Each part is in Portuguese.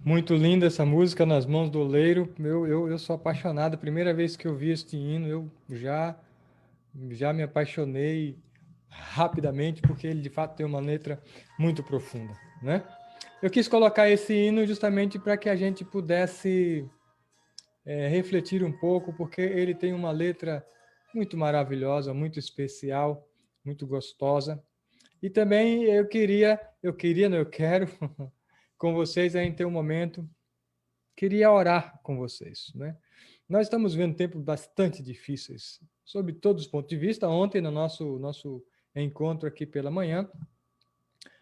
Muito linda essa música Nas Mãos do Oleiro. Eu sou apaixonado. A primeira vez que eu vi este hino, já me apaixonei rapidamente, porque ele de fato tem uma letra muito profunda, né? Eu quis colocar esse hino justamente para que a gente pudesse refletir um pouco, porque ele tem uma letra muito maravilhosa, muito especial, muito gostosa. E também não, eu quero com vocês aí ter um momento. Queria orar com vocês, né? Nós estamos vendo tempos bastante difíceis, sob todos os pontos de vista. Ontem, no nosso encontro aqui pela manhã,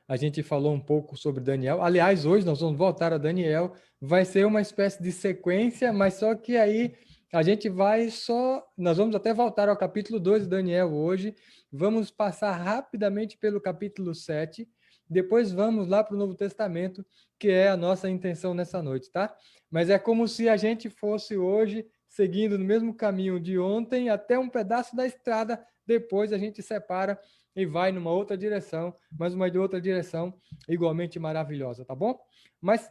a gente falou um pouco sobre Daniel. Aliás, hoje nós vamos voltar a Daniel. Vai ser uma espécie de sequência, mas só que aí a gente vai só. Nós vamos até voltar ao capítulo 2 de Daniel hoje. Vamos passar rapidamente pelo capítulo 7. Depois vamos lá para o Novo Testamento, que é a nossa intenção nessa noite, tá? Mas é como se a gente fosse hoje seguindo no mesmo caminho de ontem até um pedaço da estrada. Depois a gente separa e vai numa outra direção, mas uma de outra direção igualmente maravilhosa, tá bom? Mas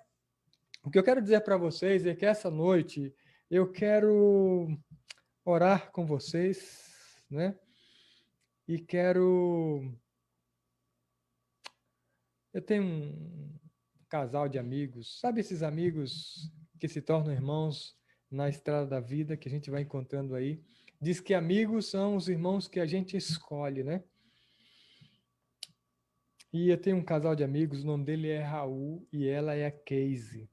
o que eu quero dizer para vocês é que essa noite eu quero orar com vocês, né? E quero. Eu tenho um casal de amigos, sabe esses amigos que se tornam irmãos na estrada da vida, que a gente vai encontrando aí? Diz que amigos são os irmãos que a gente escolhe, né? E eu tenho um casal de amigos, o nome dele é Raul e ela é a Casey.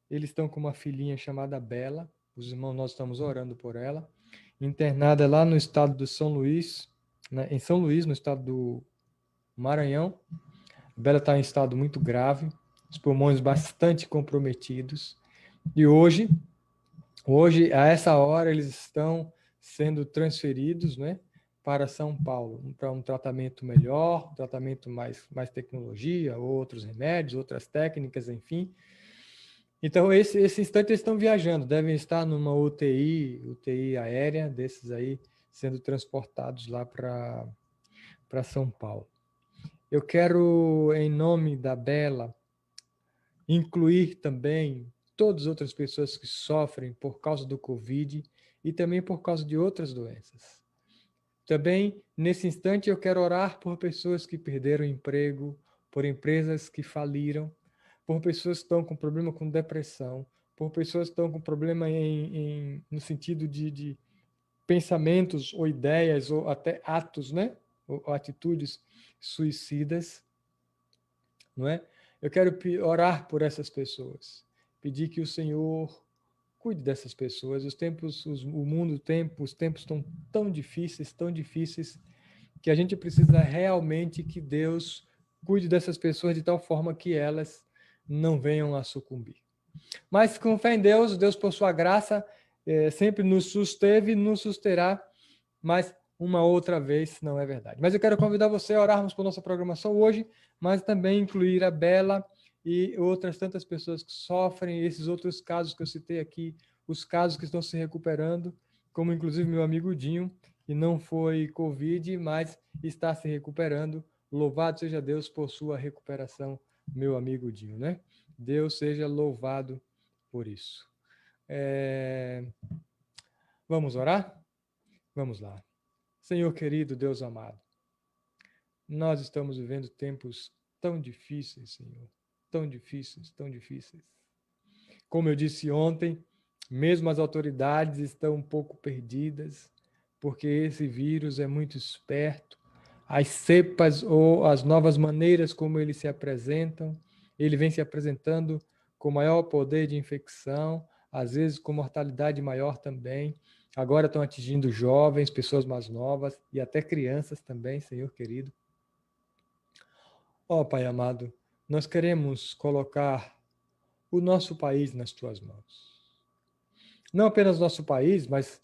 Eles estão com uma filhinha chamada Bela, os irmãos, nós estamos orando por ela, internada lá no estado do São Luís, né, em São Luís, no estado do Maranhão. A Bela está em estado muito grave, os pulmões bastante comprometidos. E hoje, a essa hora, eles estão sendo transferidos, né, para São Paulo, para um tratamento melhor, um tratamento mais tecnologia, outros remédios, outras técnicas, enfim. Então, esse instante eles estão viajando, devem estar numa UTI aérea, desses aí, sendo transportados lá para São Paulo. Eu quero, em nome da Bela, incluir também todas as outras pessoas que sofrem por causa do Covid e também por causa de outras doenças. Também, nesse instante, eu quero orar por pessoas que perderam emprego, por empresas que faliram, por pessoas que estão com problema com depressão, por pessoas que estão com problema no sentido de pensamentos ou ideias ou até atos, né? Ou atitudes suicidas, não é? Eu quero orar por essas pessoas, pedir que o Senhor cuide dessas pessoas. O mundo, os tempos estão tão difíceis, que a gente precisa realmente que Deus cuide dessas pessoas de tal forma que elas não venham a sucumbir. Mas com fé em Deus, Deus por sua graça sempre nos susteve e nos susterá, mas uma outra vez não é verdade. Mas eu quero convidar você a orarmos por nossa programação hoje, mas também incluir a Bela e outras tantas pessoas que sofrem, esses outros casos que eu citei aqui, os casos que estão se recuperando, como inclusive meu amigo Dinho, que não foi Covid, mas está se recuperando. Louvado seja Deus por sua recuperação, meu amigo Dinho, né? Deus seja louvado por isso. Vamos orar? Vamos lá. Senhor querido, Deus amado, nós estamos vivendo tempos tão difíceis, Senhor, tão difíceis, tão difíceis. Como eu disse ontem, mesmo as autoridades estão um pouco perdidas, porque esse vírus é muito esperto. As cepas ou as novas maneiras como ele se apresentam, ele vem se apresentando com maior poder de infecção, às vezes com mortalidade maior também. Agora estão atingindo jovens, pessoas mais novas e até crianças também, Senhor querido. Ó Pai amado, nós queremos colocar o nosso país nas tuas mãos. Não apenas nosso país, mas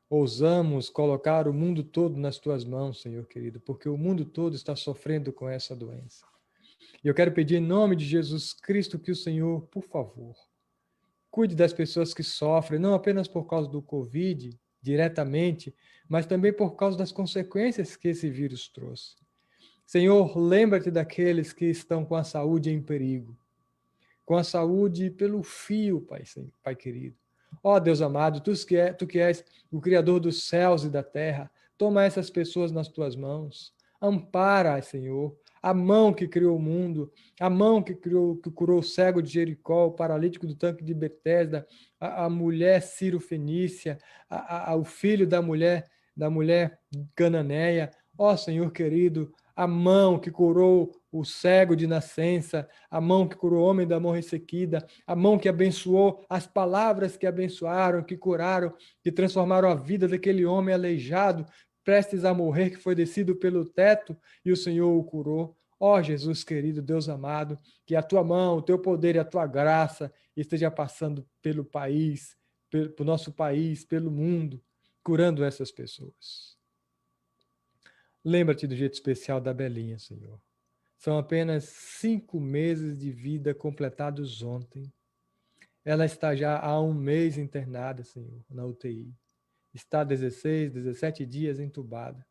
ousamos colocar o mundo todo nas tuas mãos, Senhor querido, porque o mundo todo está sofrendo com essa doença. E eu quero pedir em nome de Jesus Cristo que o Senhor, por favor, cuide das pessoas que sofrem, não apenas por causa do Covid, diretamente, mas também por causa das consequências que esse vírus trouxe. Senhor, lembra-te daqueles que estão com a saúde em perigo. com a saúde pelo fio, Pai querido. Ó Deus amado, tu que és o Criador dos céus e da terra, toma essas pessoas nas tuas mãos. Ampara, Senhor, a mão que criou o mundo, a mão que curou o cego de Jericó, o paralítico do tanque de Betesda, a mulher Ciro-fenícia, o filho da mulher cananeia. Ó Senhor querido, a mão que curou o cego de nascença, a mão que curou o homem da mão ressequida, a mão que abençoou, as palavras que abençoaram, que curaram, que transformaram a vida daquele homem aleijado, prestes a morrer, que foi descido pelo teto e o Senhor o curou. Ó Jesus querido, Deus amado, que a tua mão, o teu poder e a tua graça esteja passando pelo país, pelo nosso país, pelo mundo, curando essas pessoas. Lembra-te do jeito especial da Belinha, Senhor. São apenas 5 meses de vida completados ontem. Ela está já há 1 mês internada, Senhor, na UTI. Está 16, 17 dias entubada.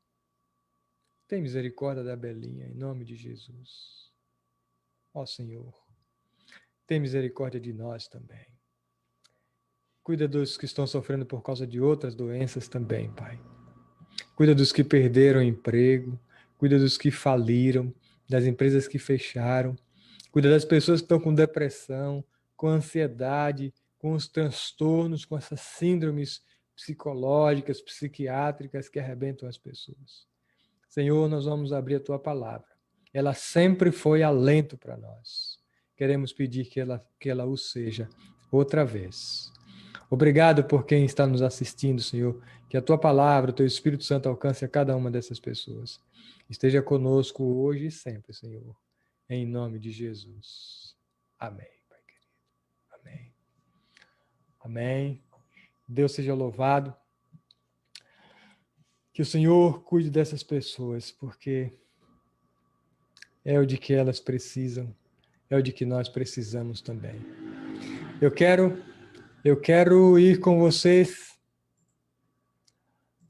Tem misericórdia da Belinha, em nome de Jesus. Ó Senhor, tem misericórdia de nós também. Cuida dos que estão sofrendo por causa de outras doenças também, Pai. Cuida dos que perderam emprego, cuida dos que faliram, das empresas que fecharam, cuida das pessoas que estão com depressão, com ansiedade, com os transtornos, com essas síndromes psicológicas, psiquiátricas que arrebentam as pessoas. Senhor, nós vamos abrir a tua palavra. Ela sempre foi alento para nós. Queremos pedir que ela o seja outra vez. Obrigado por quem está nos assistindo, Senhor. Que a tua palavra, o teu Espírito Santo alcance a cada uma dessas pessoas. Esteja conosco hoje e sempre, Senhor. Em nome de Jesus. Amém, Pai querido. Amém. Amém. Deus seja louvado. Que o Senhor cuide dessas pessoas, porque é o de que elas precisam, é o de que nós precisamos também. Eu quero ir com vocês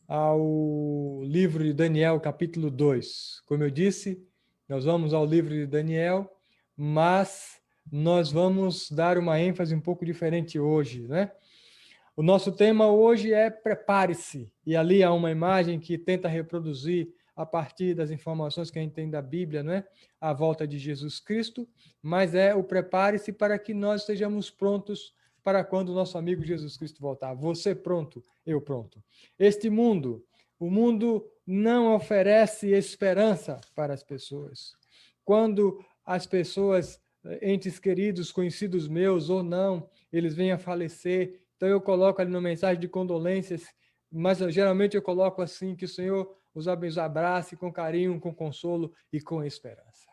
ao livro de Daniel, capítulo 2. Como eu disse, nós vamos ao livro de Daniel, mas nós vamos dar uma ênfase um pouco diferente hoje, né? O nosso tema hoje é prepare-se, e ali há uma imagem que tenta reproduzir a partir das informações que a gente tem da Bíblia, não é? A volta de Jesus Cristo, mas é o prepare-se para que nós estejamos prontos para quando o nosso amigo Jesus Cristo voltar. Você pronto, eu pronto. O mundo não oferece esperança para as pessoas. Quando as pessoas, entes queridos, conhecidos meus ou não, eles vêm a falecer, então eu coloco ali na mensagem de condolências, mas geralmente eu coloco assim, que o Senhor os abrace com carinho, com consolo e com esperança.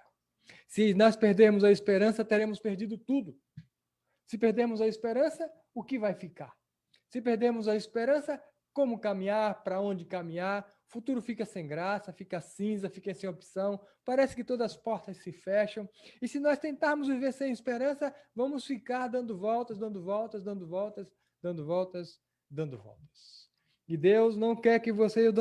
Se nós perdermos a esperança, teremos perdido tudo. Se perdermos a esperança, o que vai ficar? Se perdermos a esperança, como caminhar, para onde caminhar? O futuro fica sem graça, fica cinza, fica sem opção, parece que todas as portas se fecham. E se nós tentarmos viver sem esperança, vamos ficar dando voltas, dando voltas, dando voltas, dando voltas, dando voltas. E Deus não quer que você e eu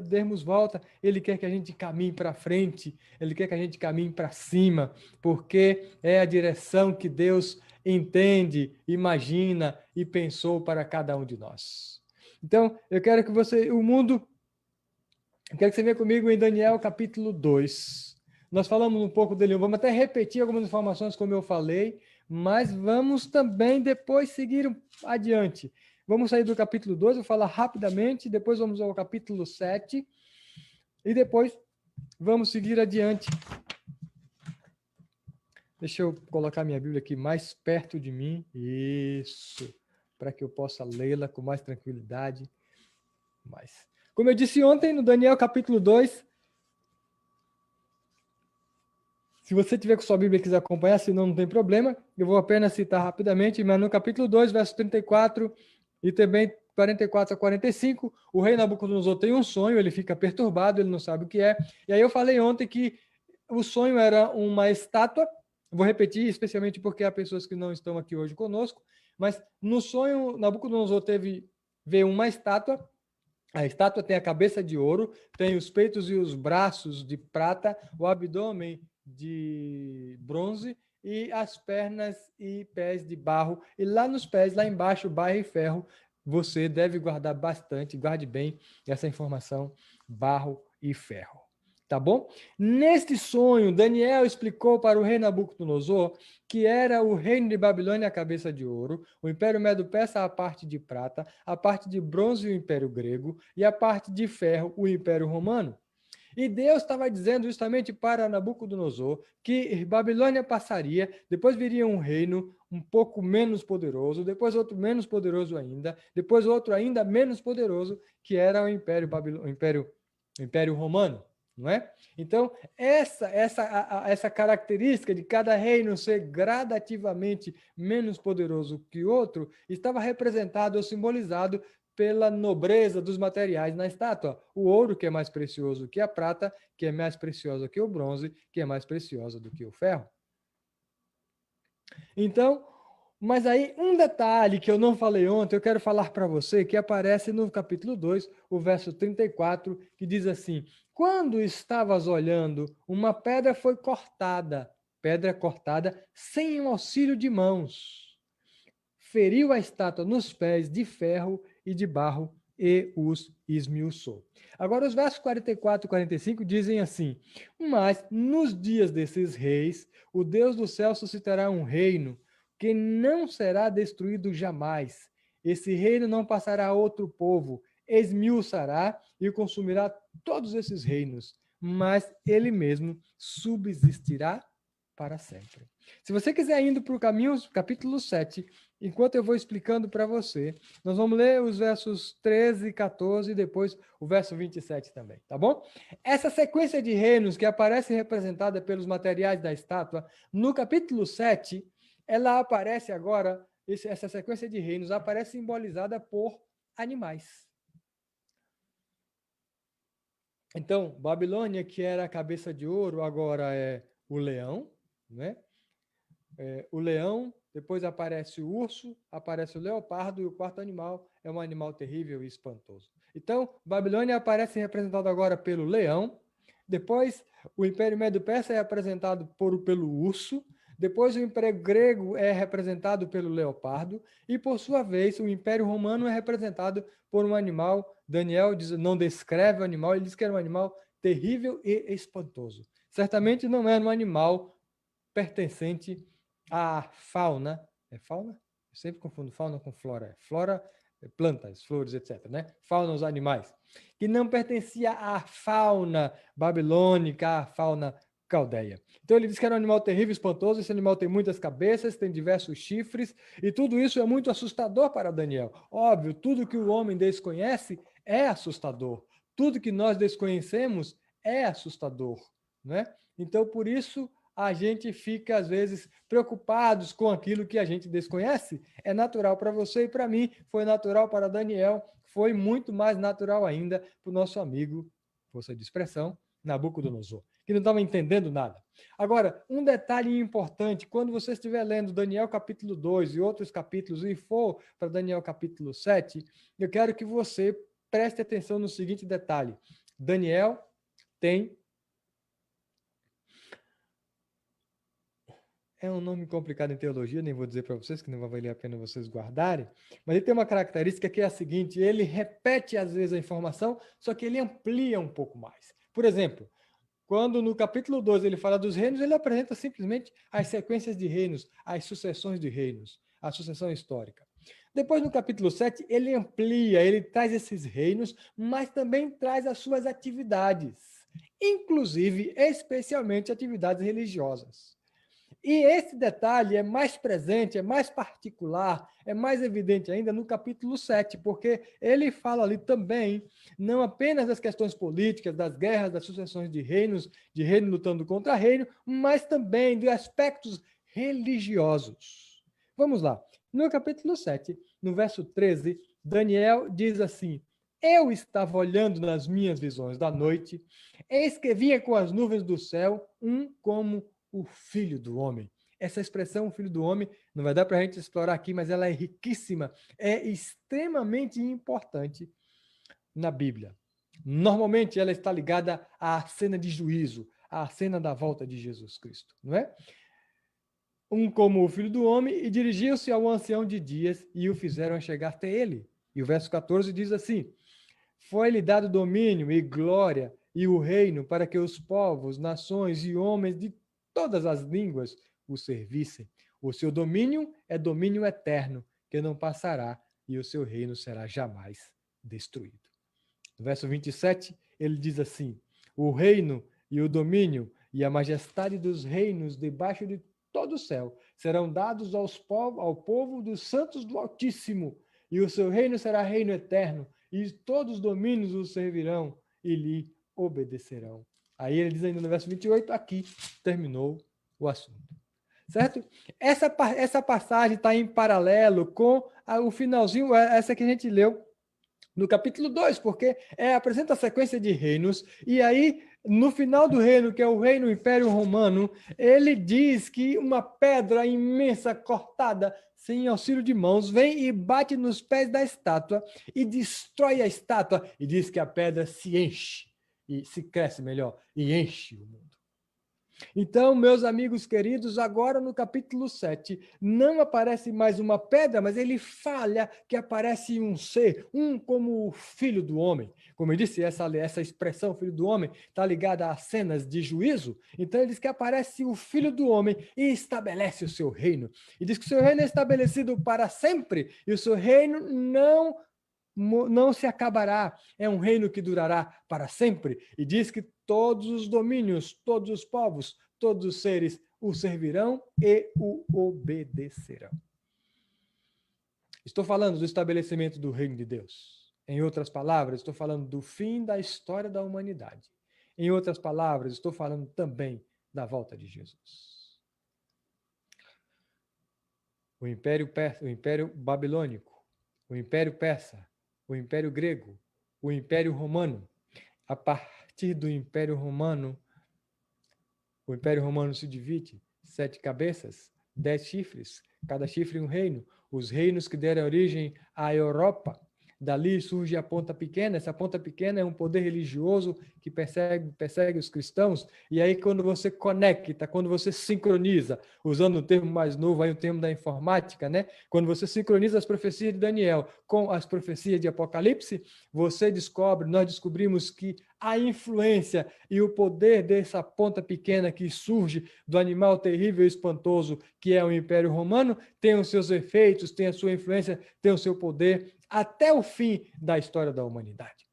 demos volta, Ele quer que a gente caminhe para frente, Ele quer que a gente caminhe para cima, porque é a direção que Deus entende, imagina e pensou para cada um de nós. Então, eu quero que você venha comigo em Daniel capítulo 2. Nós falamos um pouco dele, vamos até repetir algumas informações como eu falei, mas vamos também depois seguir adiante. Vamos sair do capítulo 2, vou falar rapidamente, depois vamos ao capítulo 7 e depois vamos seguir adiante. Deixa eu colocar minha Bíblia aqui mais perto de mim. Isso, para que eu possa lê-la com mais tranquilidade. Como eu disse ontem, no Daniel capítulo 2, se você tiver com sua Bíblia e quiser acompanhar, senão não tem problema, eu vou apenas citar rapidamente, mas no capítulo 2, verso 34 e também 44 a 45, o rei Nabucodonosor tem um sonho, ele fica perturbado, ele não sabe o que é. E aí eu falei ontem que o sonho era uma estátua, vou repetir, especialmente porque há pessoas que não estão aqui hoje conosco, mas no sonho Nabucodonosor vê uma estátua. A estátua tem a cabeça de ouro, tem os peitos e os braços de prata, o abdômen de bronze e as pernas e pés de barro. E lá nos pés, lá embaixo, barro e ferro. Você deve guardar bastante, guarde bem essa informação, barro e ferro. Tá bom? Neste sonho, Daniel explicou para o rei Nabucodonosor que era o reino de Babilônia a cabeça de ouro, o Império Medo-Persa a parte de prata, a parte de bronze o Império Grego e a parte de ferro o Império Romano. E Deus estava dizendo justamente para Nabucodonosor que Babilônia passaria, depois viria um reino um pouco menos poderoso, depois outro menos poderoso ainda, depois outro ainda menos poderoso, que era o Império Romano, não é? Então, essa característica de cada reino ser gradativamente menos poderoso que o outro estava representado ou simbolizado pela nobreza dos materiais na estátua. O ouro, que é mais precioso que a prata, que é mais precioso que o bronze, que é mais precioso do que o ferro. Então, mas aí um detalhe que eu não falei ontem, eu quero falar para você, que aparece no capítulo 2, o verso 34, que diz assim: quando estavas olhando, uma pedra foi cortada, pedra cortada sem o auxílio de mãos. Feriu a estátua nos pés de ferro e de barro e os esmiuçou. Agora, os versos 44 e 45 dizem assim: mas nos dias desses reis, o Deus do céu suscitará um reino que não será destruído jamais. Esse reino não passará a outro povo, esmiuçará e consumirá todos esses reinos, mas ele mesmo subsistirá para sempre. Se você quiser indo para o caminho, capítulo 7, enquanto eu vou explicando para você, nós vamos ler os versos 13 e 14 e depois o verso 27 também, tá bom? Essa sequência de reinos que aparece representada pelos materiais da estátua, no capítulo 7, ela aparece agora, essa sequência de reinos aparece simbolizada por animais. Então, Babilônia, que era a cabeça de ouro, agora é o leão, né? O leão, depois aparece o urso, aparece o leopardo, e o quarto animal é um animal terrível e espantoso. Então, Babilônia aparece representado agora pelo leão, depois o Império Medo-Persa é representado pelo urso, depois o Império Grego é representado pelo leopardo, e por sua vez o Império Romano é representado por um animal. Daniel não descreve o animal, ele diz que era um animal terrível e espantoso. Certamente não era um animal pertencente à fauna. É fauna? Eu sempre confundo fauna com flora. Flora, plantas, flores, etc. Né? Fauna, os animais. Que não pertencia à fauna babilônica, à fauna caldeia. Então ele diz que era um animal terrível, espantoso. Esse animal tem muitas cabeças, tem diversos chifres, e tudo isso é muito assustador para Daniel. Óbvio, tudo que o homem desconhece é assustador. Tudo que nós desconhecemos é assustador. Né? Então, por isso, a gente fica, às vezes, preocupados com aquilo que a gente desconhece. É natural para você e para mim, foi natural para Daniel, foi muito mais natural ainda para o nosso amigo, força de expressão, Nabucodonosor, que não estava entendendo nada. Agora, um detalhe importante, quando você estiver lendo Daniel capítulo 2 e outros capítulos, e for para Daniel capítulo 7, eu quero que você preste atenção no seguinte detalhe. Daniel tem... É um nome complicado em teologia, nem vou dizer para vocês, que não vai valer a pena vocês guardarem, mas ele tem uma característica que é a seguinte: ele repete às vezes a informação, só que ele amplia um pouco mais. Por exemplo, quando no capítulo 12 ele fala dos reinos, ele apresenta simplesmente as sequências de reinos, as sucessões de reinos, a sucessão histórica. Depois, no capítulo 7, ele amplia, ele traz esses reinos, mas também traz as suas atividades, inclusive, especialmente, atividades religiosas. E esse detalhe é mais presente, é mais particular, é mais evidente ainda no capítulo 7, porque ele fala ali também, não apenas das questões políticas, das guerras, das sucessões de reinos, de reino lutando contra reino, mas também de aspectos religiosos. Vamos lá. No capítulo 7, no verso 13, Daniel diz assim: eu estava olhando nas minhas visões da noite, eis que vinha com as nuvens do céu como o Filho do Homem. Essa expressão, Filho do Homem, não vai dar para a gente explorar aqui, mas ela é riquíssima, é extremamente importante na Bíblia. Normalmente ela está ligada à cena de juízo, à cena da volta de Jesus Cristo, não é? um como o filho do homem, e dirigiu-se ao ancião de dias e o fizeram chegar até ele. E o verso 14 diz assim: foi-lhe dado domínio e glória e o reino para que os povos, nações e homens de todas as línguas o servissem. O seu domínio é domínio eterno, que não passará, e o seu reino será jamais destruído. No verso 27, ele diz assim: o reino e o domínio e a majestade dos reinos debaixo de todo o céu serão dados ao povo dos santos do Altíssimo, e o seu reino será reino eterno, e todos os domínios o servirão e lhe obedecerão. Aí ele diz ainda no verso 28, aqui terminou o assunto. Certo? Essa passagem está em paralelo com o finalzinho, essa que a gente leu no capítulo 2, porque apresenta a sequência de reinos, e aí, no final do reino, que é o reino Império Romano, ele diz que uma pedra imensa, cortada, sem auxílio de mãos, vem e bate nos pés da estátua, e destrói a estátua, e diz que a pedra se enche, e se cresce melhor, e enche o mundo. Então, meus amigos queridos, agora no capítulo 7, não aparece mais uma pedra, mas ele fala que aparece um ser, como o filho do homem. Como eu disse, essa expressão filho do homem está ligada a cenas de juízo. Então, ele diz que aparece o filho do homem e estabelece o seu reino. E diz que o seu reino é estabelecido para sempre e o seu reino não se acabará, é um reino que durará para sempre, e diz que todos os domínios, todos os povos, todos os seres o servirão e o obedecerão. Estou falando do estabelecimento do reino de Deus. Em outras palavras, estou falando do fim da história da humanidade. Em outras palavras, estou falando também da volta de Jesus. O Império Babilônico, o Império Persa, o Império Grego, o Império Romano. A partir do Império Romano, o Império Romano se divide, 7 cabeças, 10 chifres, cada chifre um reino. Os reinos que deram origem à Europa. Dali surge a ponta pequena. Essa ponta pequena é um poder religioso que persegue os cristãos. E aí, quando você conecta, quando você sincroniza, usando o termo mais novo, aí o termo da informática, né? Quando você sincroniza as profecias de Daniel com as profecias de Apocalipse, nós descobrimos que a influência e o poder dessa ponta pequena que surge do animal terrível e espantoso que é o Império Romano tem os seus efeitos, tem a sua influência, tem o seu poder até o fim da história da humanidade.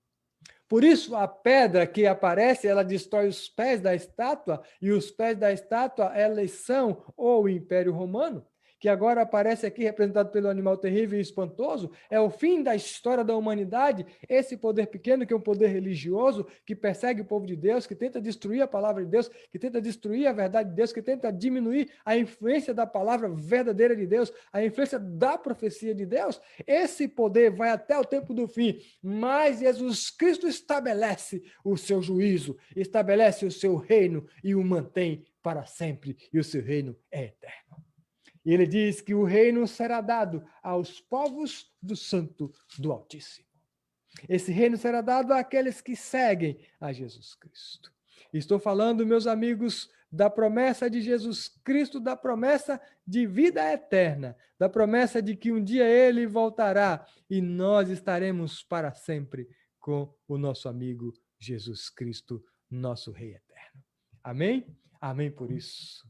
Por isso, a pedra que aparece, ela destrói os pés da estátua, e os pés da estátua, elas são o Império Romano, que agora aparece aqui representado pelo animal terrível e espantoso, é o fim da história da humanidade, esse poder pequeno que é um poder religioso, que persegue o povo de Deus, que tenta destruir a palavra de Deus, que tenta destruir a verdade de Deus, que tenta diminuir a influência da palavra verdadeira de Deus, a influência da profecia de Deus, esse poder vai até o tempo do fim, mas Jesus Cristo estabelece o seu juízo, estabelece o seu reino e o mantém para sempre, e o seu reino é eterno. E ele diz que o reino será dado aos povos do Santo do Altíssimo. Esse reino será dado àqueles que seguem a Jesus Cristo. Estou falando, meus amigos, da promessa de Jesus Cristo, da promessa de vida eterna, da promessa de que um dia ele voltará e nós estaremos para sempre com o nosso amigo Jesus Cristo, nosso Rei eterno. Amém? Amém por isso.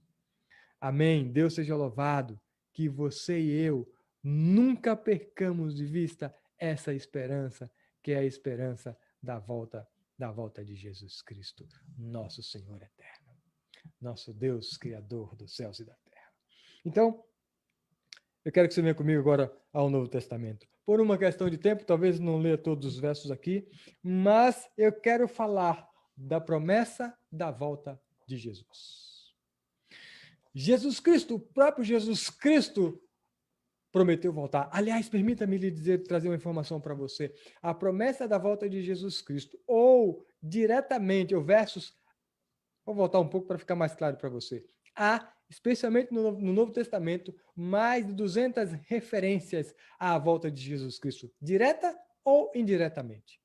Amém. Deus seja louvado, que você e eu nunca percamos de vista essa esperança, que é a esperança da volta de Jesus Cristo, nosso Senhor eterno, nosso Deus Criador dos céus e da terra. Então, eu quero que você venha comigo agora ao Novo Testamento. Por uma questão de tempo, talvez não leia todos os versos aqui, mas eu quero falar da promessa da volta de Jesus. Jesus Cristo, o próprio Jesus Cristo prometeu voltar. Aliás, permita-me lhe trazer uma informação para você. A promessa da volta de Jesus Cristo, ou diretamente, ou versos, vou voltar um pouco para ficar mais claro para você. Há, especialmente no Novo Testamento, mais de 200 referências à volta de Jesus Cristo, direta ou indiretamente.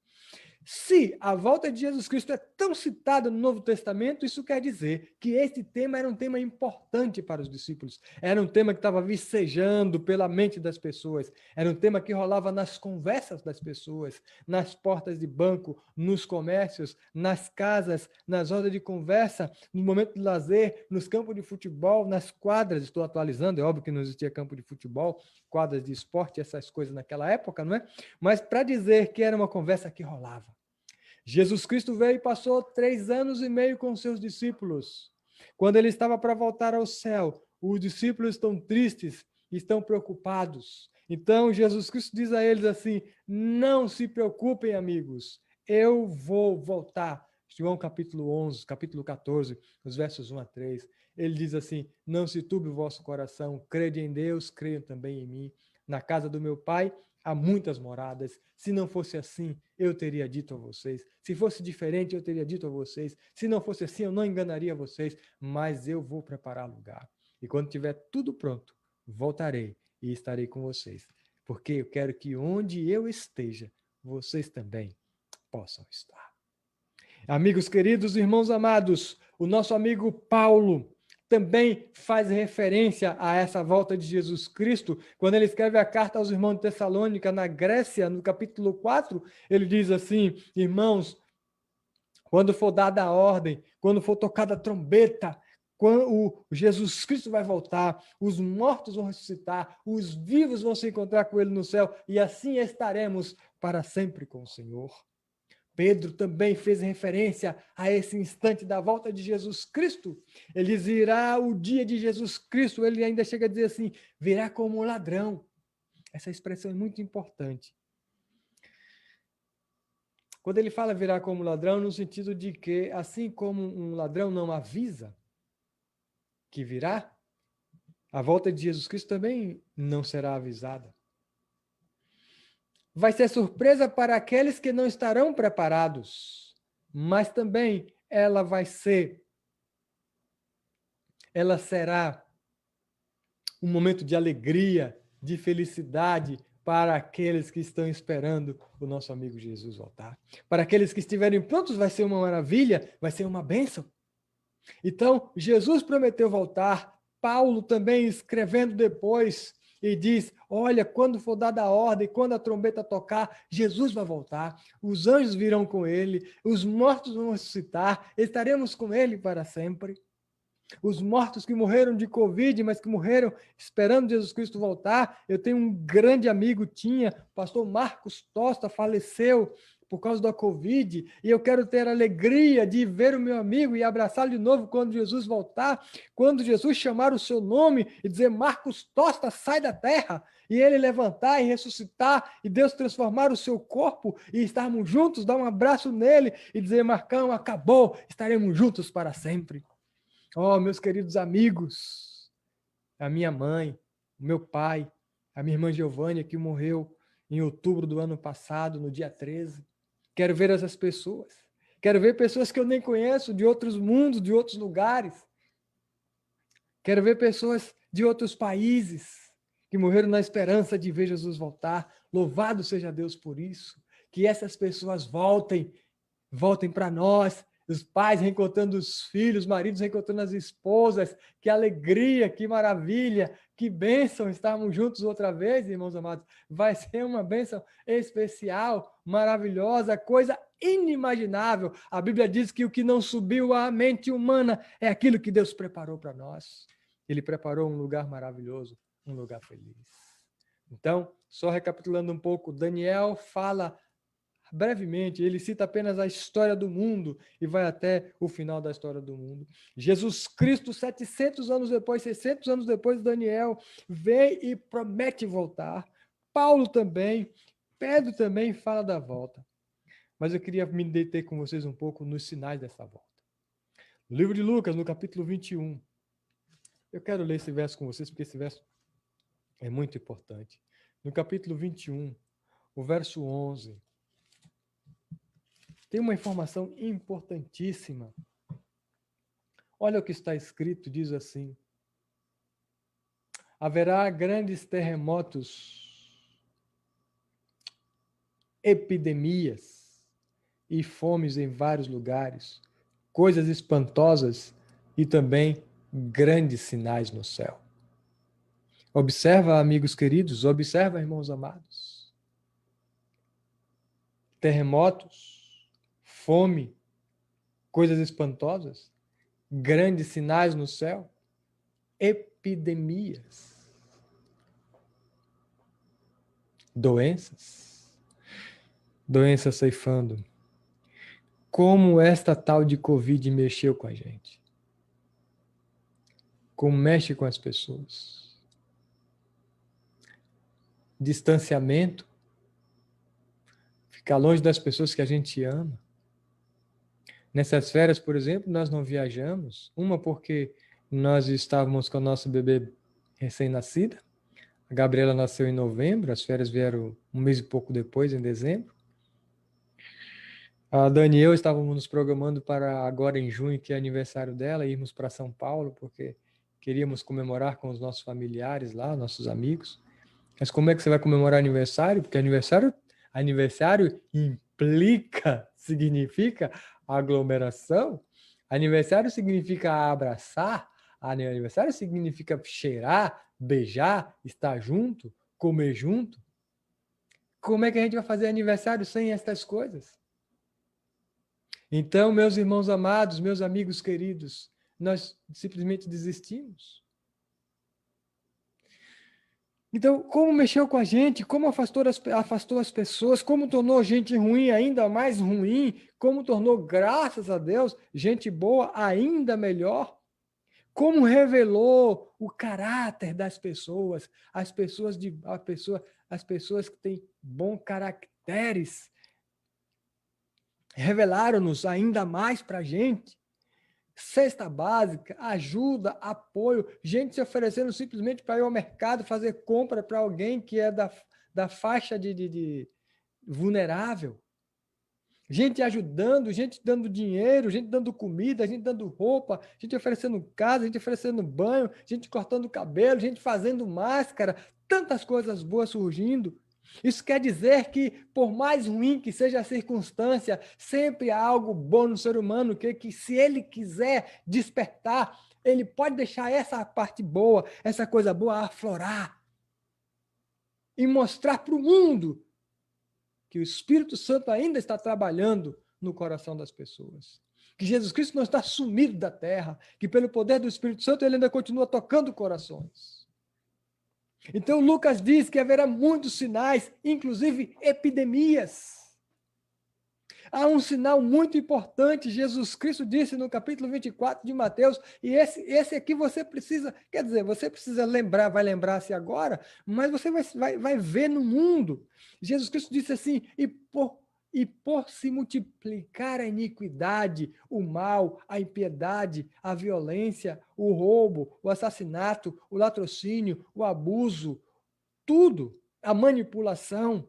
Se a volta de Jesus Cristo é tão citada no Novo Testamento, isso quer dizer que esse tema era um tema importante para os discípulos. Era um tema que estava vicejando pela mente das pessoas. Era um tema que rolava nas conversas das pessoas, nas portas de banco, nos comércios, nas casas, nas rodas de conversa, no momento de lazer, nos campos de futebol, nas quadras. Estou atualizando, é óbvio que não existia campo de futebol, quadras de esporte, essas coisas naquela época, não é? Mas para dizer que era uma conversa que rolava. Jesus Cristo veio e passou 3 anos e meio com seus discípulos. Quando ele estava para voltar ao céu, os discípulos estão tristes, estão preocupados. Então, Jesus Cristo diz a eles assim: não se preocupem, amigos, eu vou voltar. João capítulo 11, capítulo 14, os versos 1 a 3. Ele diz assim: não se turbe o vosso coração, crede em Deus, creiam também em mim. Na casa do meu pai há muitas moradas. Se não fosse assim, eu teria dito a vocês. Se fosse diferente, eu teria dito a vocês. Se não fosse assim, eu não enganaria vocês. Mas eu vou preparar lugar. E quando tiver tudo pronto, voltarei e estarei com vocês. Porque eu quero que onde eu esteja, vocês também possam estar. Amigos queridos, irmãos amados, o nosso amigo Paulo também faz referência a essa volta de Jesus Cristo, quando ele escreve a carta aos irmãos de Tessalônica, na Grécia, no capítulo 4, ele diz assim: irmãos, quando for dada a ordem, quando for tocada a trombeta, quando o Jesus Cristo vai voltar, os mortos vão ressuscitar, os vivos vão se encontrar com ele no céu, e assim estaremos para sempre com o Senhor. Pedro também fez referência a esse instante da volta de Jesus Cristo. Ele diz: virá o dia de Jesus Cristo. Ele ainda chega a dizer assim: virá como um ladrão. Essa expressão é muito importante. Quando ele fala virá como ladrão, no sentido de que, assim como um ladrão não avisa que virá, a volta de Jesus Cristo também não será avisada. Vai ser surpresa para aqueles que não estarão preparados, mas também ela será um momento de alegria, de felicidade para aqueles que estão esperando o nosso amigo Jesus voltar. Para aqueles que estiverem prontos, vai ser uma maravilha, vai ser uma bênção. Então, Jesus prometeu voltar. Paulo também escrevendo depois e diz: olha, quando for dada a ordem, quando a trombeta tocar, Jesus vai voltar, os anjos virão com ele, os mortos vão ressuscitar, estaremos com ele para sempre. Os mortos que morreram de Covid, mas que morreram esperando Jesus Cristo voltar. Eu tenho um grande amigo, pastor Marcos Tosta, faleceu por causa da Covid, e eu quero ter a alegria de ver o meu amigo e abraçá-lo de novo quando Jesus voltar, quando Jesus chamar o seu nome e dizer: Marcos Tosta, sai da terra, e ele levantar e ressuscitar, e Deus transformar o seu corpo, e estarmos juntos, dar um abraço nele e dizer: Marcão, acabou, estaremos juntos para sempre. Oh, meus queridos amigos, a minha mãe, o meu pai, a minha irmã Giovânia, que morreu em outubro do ano passado, no dia 13. Quero ver essas pessoas. Quero ver pessoas que eu nem conheço, de outros mundos, de outros lugares. Quero ver pessoas de outros países que morreram na esperança de ver Jesus voltar. Louvado seja Deus por isso. Que essas pessoas voltem para nós, os pais reencontrando os filhos, os maridos reencontrando as esposas. Que alegria, que maravilha, que bênção estarmos juntos outra vez, irmãos amados. Vai ser uma bênção especial, maravilhosa, coisa inimaginável. A Bíblia diz que o que não subiu à mente humana é aquilo que Deus preparou para nós. Ele preparou um lugar maravilhoso, um lugar feliz. Então, só recapitulando um pouco, Daniel fala brevemente, ele cita apenas a história do mundo e vai até o final da história do mundo. Jesus Cristo, 700 anos depois, 600 anos depois, Daniel vem e promete voltar. Paulo também, Pedro também fala da volta. Mas eu queria me deter com vocês um pouco nos sinais dessa volta. No livro de Lucas, no capítulo 21, eu quero ler esse verso com vocês, porque esse verso é muito importante. No capítulo 21, o verso 11, tem uma informação importantíssima. Olha o que está escrito, diz assim: haverá grandes terremotos, epidemias, e fomes em vários lugares, coisas espantosas e também grandes sinais no céu. Observa, amigos queridos, observa, irmãos amados. Terremotos, fome, coisas espantosas, grandes sinais no céu, epidemias, doenças ceifando. Como esta tal de Covid mexeu com a gente? Como mexe com as pessoas? Distanciamento, ficar longe das pessoas que a gente ama. Nessas férias, por exemplo, nós não viajamos. Uma porque nós estávamos com a nossa bebê recém-nascida. A Gabriela nasceu em novembro, as férias vieram um mês e pouco depois, em dezembro. A Dani e eu estávamos nos programando para agora em junho, que é aniversário dela, irmos para São Paulo, porque queríamos comemorar com os nossos familiares lá, nossos amigos. Mas como é que você vai comemorar aniversário? Porque aniversário implica, significa aglomeração. Aniversário significa abraçar. Aniversário significa cheirar, beijar, estar junto, comer junto. Como é que a gente vai fazer aniversário sem estas coisas? Então, meus irmãos amados, meus amigos queridos, nós simplesmente desistimos. Então, como mexeu com a gente, como afastou as pessoas, como tornou gente ruim ainda mais ruim, como tornou, graças a Deus, gente boa ainda melhor, como revelou o caráter das pessoas, as pessoas que têm bons caracteres, revelaram-nos ainda mais para a gente. Cesta básica, ajuda, apoio, gente se oferecendo simplesmente para ir ao mercado fazer compra para alguém que é da faixa de vulnerável. Gente ajudando, gente dando dinheiro, gente dando comida, gente dando roupa, gente oferecendo casa, gente oferecendo banho, gente cortando cabelo, gente fazendo máscara, tantas coisas boas surgindo. Isso quer dizer que, por mais ruim que seja a circunstância, sempre há algo bom no ser humano, que se ele quiser despertar, ele pode deixar essa parte boa, essa coisa boa aflorar e mostrar para o mundo que o Espírito Santo ainda está trabalhando no coração das pessoas. Que Jesus Cristo não está sumido da terra, que pelo poder do Espírito Santo ele ainda continua tocando corações. Então Lucas diz que haverá muitos sinais, inclusive epidemias. Há um sinal muito importante, Jesus Cristo disse no capítulo 24 de Mateus, e esse aqui você precisa, quer dizer, você precisa lembrar, vai lembrar-se agora, mas você vai ver no mundo. Jesus Cristo disse assim, e por se multiplicar a iniquidade, o mal, a impiedade, a violência, o roubo, o assassinato, o latrocínio, o abuso, tudo, a manipulação.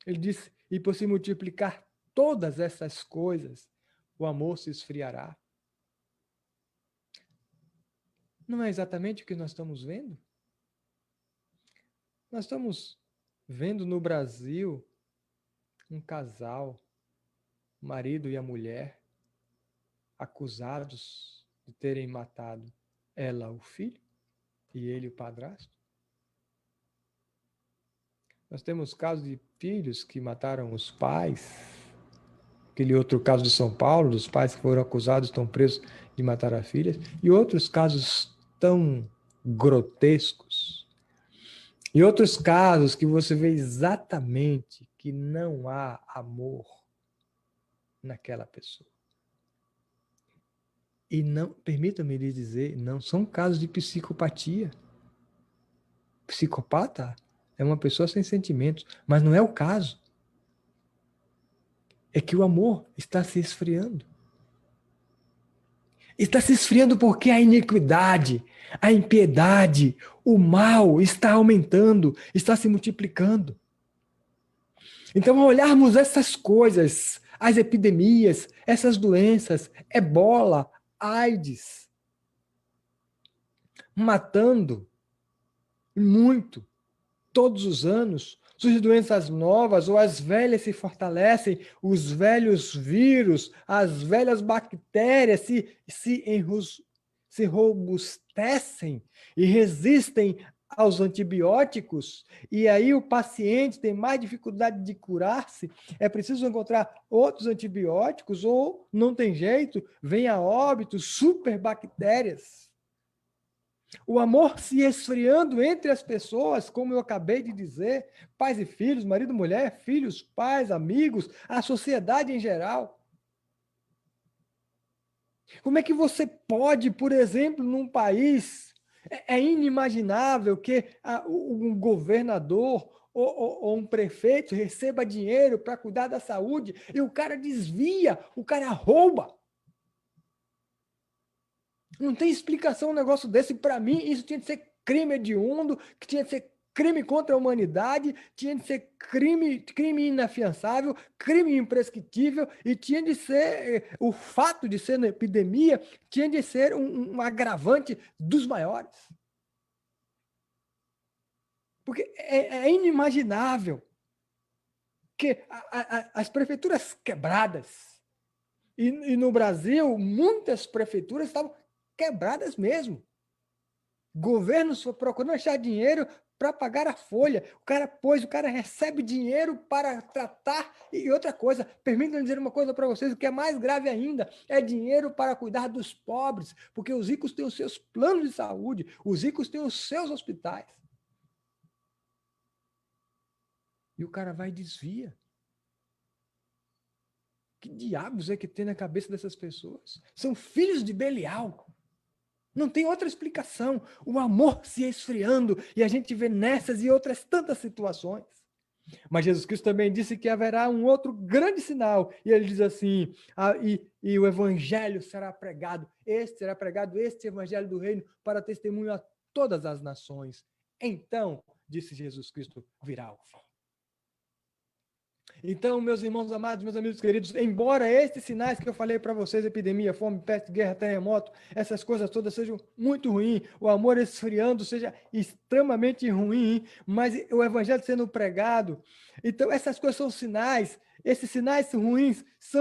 Ele disse, e por se multiplicar todas essas coisas, o amor se esfriará. Não é exatamente o que nós estamos vendo? Nós estamos vendo no Brasil um casal, o marido e a mulher, acusados de terem matado ela, o filho, e ele, o padrasto. Nós temos casos de filhos que mataram os pais. Aquele outro caso de São Paulo, dos pais que foram acusados, estão presos de matar as filhas. E outros casos tão grotescos. E outros casos que você vê exatamente que não há amor naquela pessoa. E não, permita-me lhe dizer, não são casos de psicopatia. Psicopata é uma pessoa sem sentimentos, mas não é o caso. É que o amor está se esfriando. Está se esfriando porque a iniquidade, a impiedade, o mal está aumentando, está se multiplicando. Então, ao olharmos essas coisas, as epidemias, essas doenças, ebola, AIDS, matando muito, todos os anos, surgem doenças novas, ou as velhas se fortalecem, os velhos vírus, as velhas bactérias se robustecem e resistem aos antibióticos, e aí o paciente tem mais dificuldade de curar-se, é preciso encontrar outros antibióticos, ou não tem jeito, vem a óbito, superbactérias. O amor se esfriando entre as pessoas, como eu acabei de dizer, pais e filhos, marido e mulher, filhos, pais, amigos, a sociedade em geral. Como é que você pode, por exemplo, num país, é inimaginável que um governador ou um prefeito receba dinheiro para cuidar da saúde e o cara desvia, o cara rouba. Não tem explicação um negócio desse. Para mim, isso tinha de ser crime hediondo, que tinha de ser crime contra a humanidade, tinha de ser crime inafiançável, crime imprescritível, e tinha de ser, o fato de ser uma epidemia, tinha de ser um agravante dos maiores. Porque é inimaginável que as prefeituras quebradas, e no Brasil, muitas prefeituras estavam quebradas mesmo. Governos procurando achar dinheiro para pagar a folha. O cara recebe dinheiro para tratar. E outra coisa, permitam-me dizer uma coisa para vocês, o que é mais grave ainda, é dinheiro para cuidar dos pobres, porque os ricos têm os seus planos de saúde, os ricos têm os seus hospitais. E o cara vai e desvia. Que diabos é que tem na cabeça dessas pessoas? São filhos de Belial. Não tem outra explicação. O amor se esfriando, e a gente vê nessas e outras tantas situações. Mas Jesus Cristo também disse que haverá um outro grande sinal. E ele diz assim, e o evangelho será pregado. Este evangelho do reino, para testemunho a todas as nações. Então, disse Jesus Cristo, virá o fim. Então, meus irmãos amados, meus amigos queridos, embora estes sinais que eu falei para vocês, epidemia, fome, peste, guerra, terremoto, essas coisas todas sejam muito ruins, o amor esfriando seja extremamente ruim, mas o evangelho sendo pregado, então essas coisas são sinais. Esses sinais são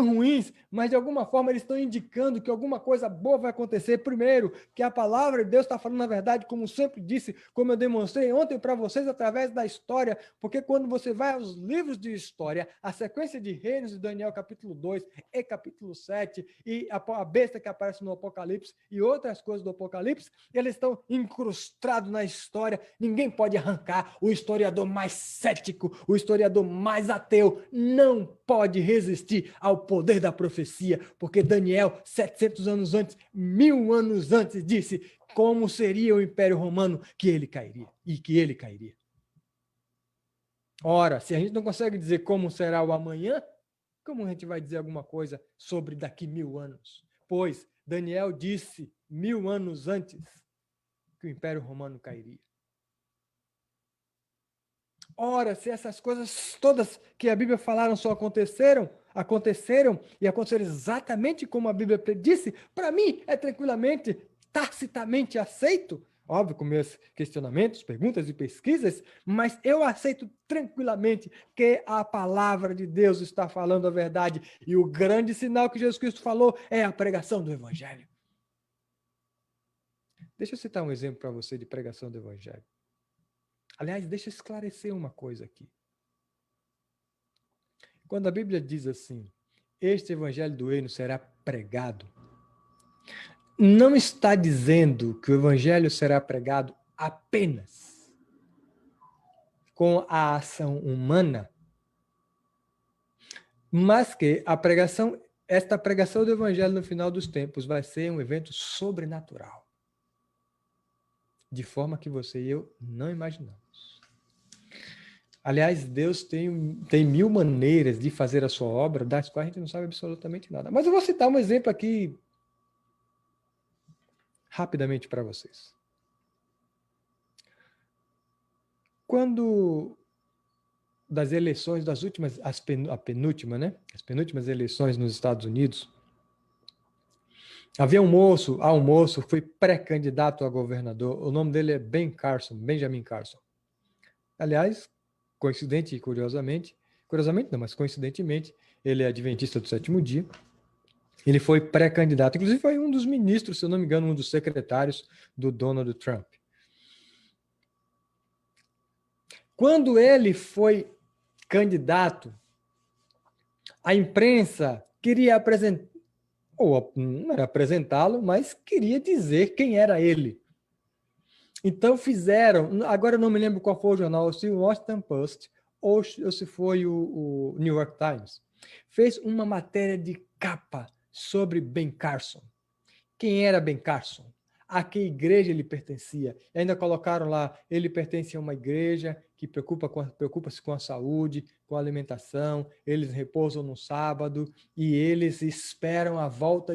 ruins, mas de alguma forma eles estão indicando que alguma coisa boa vai acontecer. Primeiro, que a palavra de Deus está falando a verdade, como sempre disse, como eu demonstrei ontem para vocês através da história, porque quando você vai aos livros de história, a sequência de reinos de Daniel capítulo 2 e capítulo 7, e a besta que aparece no Apocalipse e outras coisas do Apocalipse, eles estão incrustados na história, ninguém pode arrancar. O historiador mais cético, o historiador mais ateu, não pode resistir ao poder da profecia, porque Daniel, 700 anos antes, 1000 anos antes, disse como seria o Império Romano, que ele cairia, e que ele cairia. Ora, se a gente não consegue dizer como será o amanhã, como a gente vai dizer alguma coisa sobre daqui 1000 anos? Pois Daniel disse 1000 anos antes que o Império Romano cairia. Ora, se essas coisas todas que a Bíblia falaram só aconteceram e aconteceram exatamente como a Bíblia disse, para mim é tranquilamente, tacitamente aceito, óbvio, com meus questionamentos, perguntas e pesquisas, mas eu aceito tranquilamente que a palavra de Deus está falando a verdade, e o grande sinal que Jesus Cristo falou é a pregação do Evangelho. Deixa eu citar um exemplo para você de pregação do Evangelho. Aliás, deixa eu esclarecer uma coisa aqui. Quando a Bíblia diz assim, este evangelho do reino será pregado, não está dizendo que o evangelho será pregado apenas com a ação humana, mas que esta pregação do evangelho no final dos tempos vai ser um evento sobrenatural, de forma que você e eu não imaginamos. Aliás, Deus tem 1000 maneiras de fazer a sua obra, das quais a gente não sabe absolutamente nada. Mas eu vou citar um exemplo aqui rapidamente para vocês. Quando das eleições, das últimas, a penúltima, né? As penúltimas eleições nos Estados Unidos, havia um moço, foi pré-candidato a governador, o nome dele é Benjamin Carson. Aliás, curiosamente não, mas coincidentemente, ele é adventista do sétimo dia. Ele foi pré-candidato, inclusive foi um dos ministros, se eu não me engano, um dos secretários do Donald Trump. Quando ele foi candidato, a imprensa queria apresentar, ou não era apresentá-lo, mas queria dizer quem era ele. Então fizeram, agora eu não me lembro qual foi o jornal, se o Washington Post ou se foi o New York Times, fez uma matéria de capa sobre Ben Carson. Quem era Ben Carson? A que igreja ele pertencia? E ainda colocaram lá, ele pertence a uma igreja que preocupa-se com a saúde, com a alimentação, eles repousam no sábado e eles esperam a volta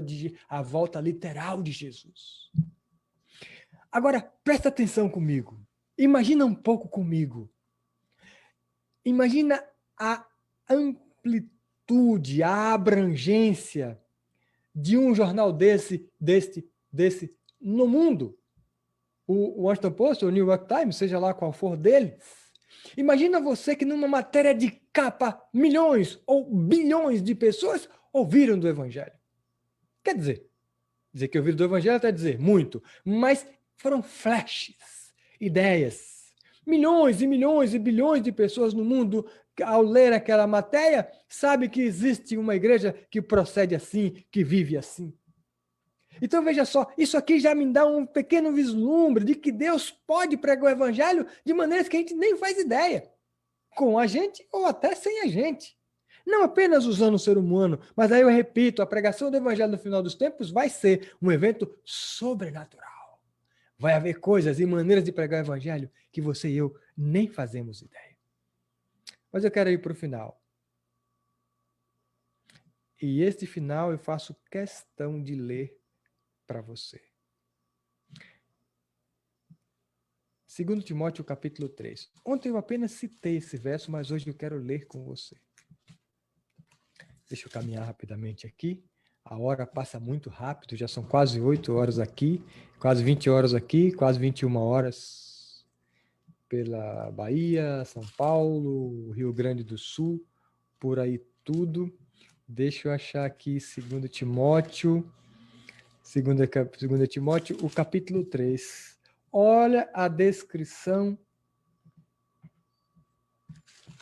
literal de Jesus. Agora, presta atenção comigo. Imagina um pouco comigo. Imagina a amplitude, a abrangência de um jornal desse no mundo. O Washington Post, o New York Times, seja lá qual for deles. Imagina você que numa matéria de capa, milhões ou bilhões de pessoas ouviram do Evangelho. Quer dizer que ouviram do Evangelho até dizer muito, mas foram flashes, ideias. Milhões e milhões e bilhões de pessoas no mundo, ao ler aquela matéria, sabe que existe uma igreja que procede assim, que vive assim. Então, veja só, isso aqui já me dá um pequeno vislumbre de que Deus pode pregar o evangelho de maneiras que a gente nem faz ideia, com a gente ou até sem a gente. Não apenas usando o ser humano, mas aí eu repito, a pregação do evangelho no final dos tempos vai ser um evento sobrenatural. Vai haver coisas e maneiras de pregar o evangelho que você e eu nem fazemos ideia. Mas eu quero ir para o final. E este final eu faço questão de ler para você. 2 Timóteo capítulo 3. Ontem eu apenas citei esse verso, mas hoje eu quero ler com você. Deixa eu caminhar rapidamente aqui. A hora passa muito rápido, já são quase 8 horas aqui, quase 20 horas aqui, quase 21 horas pela Bahia, São Paulo, Rio Grande do Sul, por aí tudo. Deixa eu achar aqui 2 Timóteo, o capítulo 3. Olha a descrição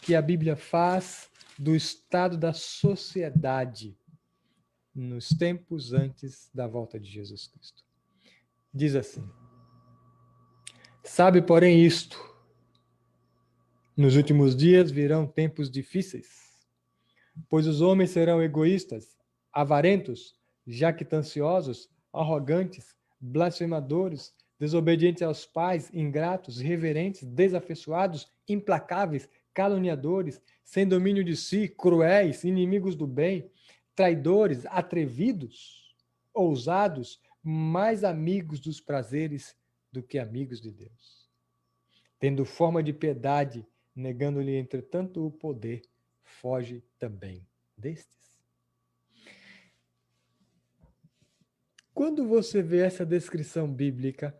que a Bíblia faz do estado da sociedade nos tempos antes da volta de Jesus Cristo. Diz assim: sabe, porém, isto: nos últimos dias virão tempos difíceis, pois os homens serão egoístas, avarentos, jactanciosos, arrogantes, blasfemadores, desobedientes aos pais, ingratos, irreverentes, desafeiçoados, implacáveis, caluniadores, sem domínio de si, cruéis, inimigos do bem, traidores, atrevidos, ousados, mais amigos dos prazeres do que amigos de Deus. Tendo forma de piedade, negando-lhe, entretanto, o poder, foge também destes. Quando você vê essa descrição bíblica,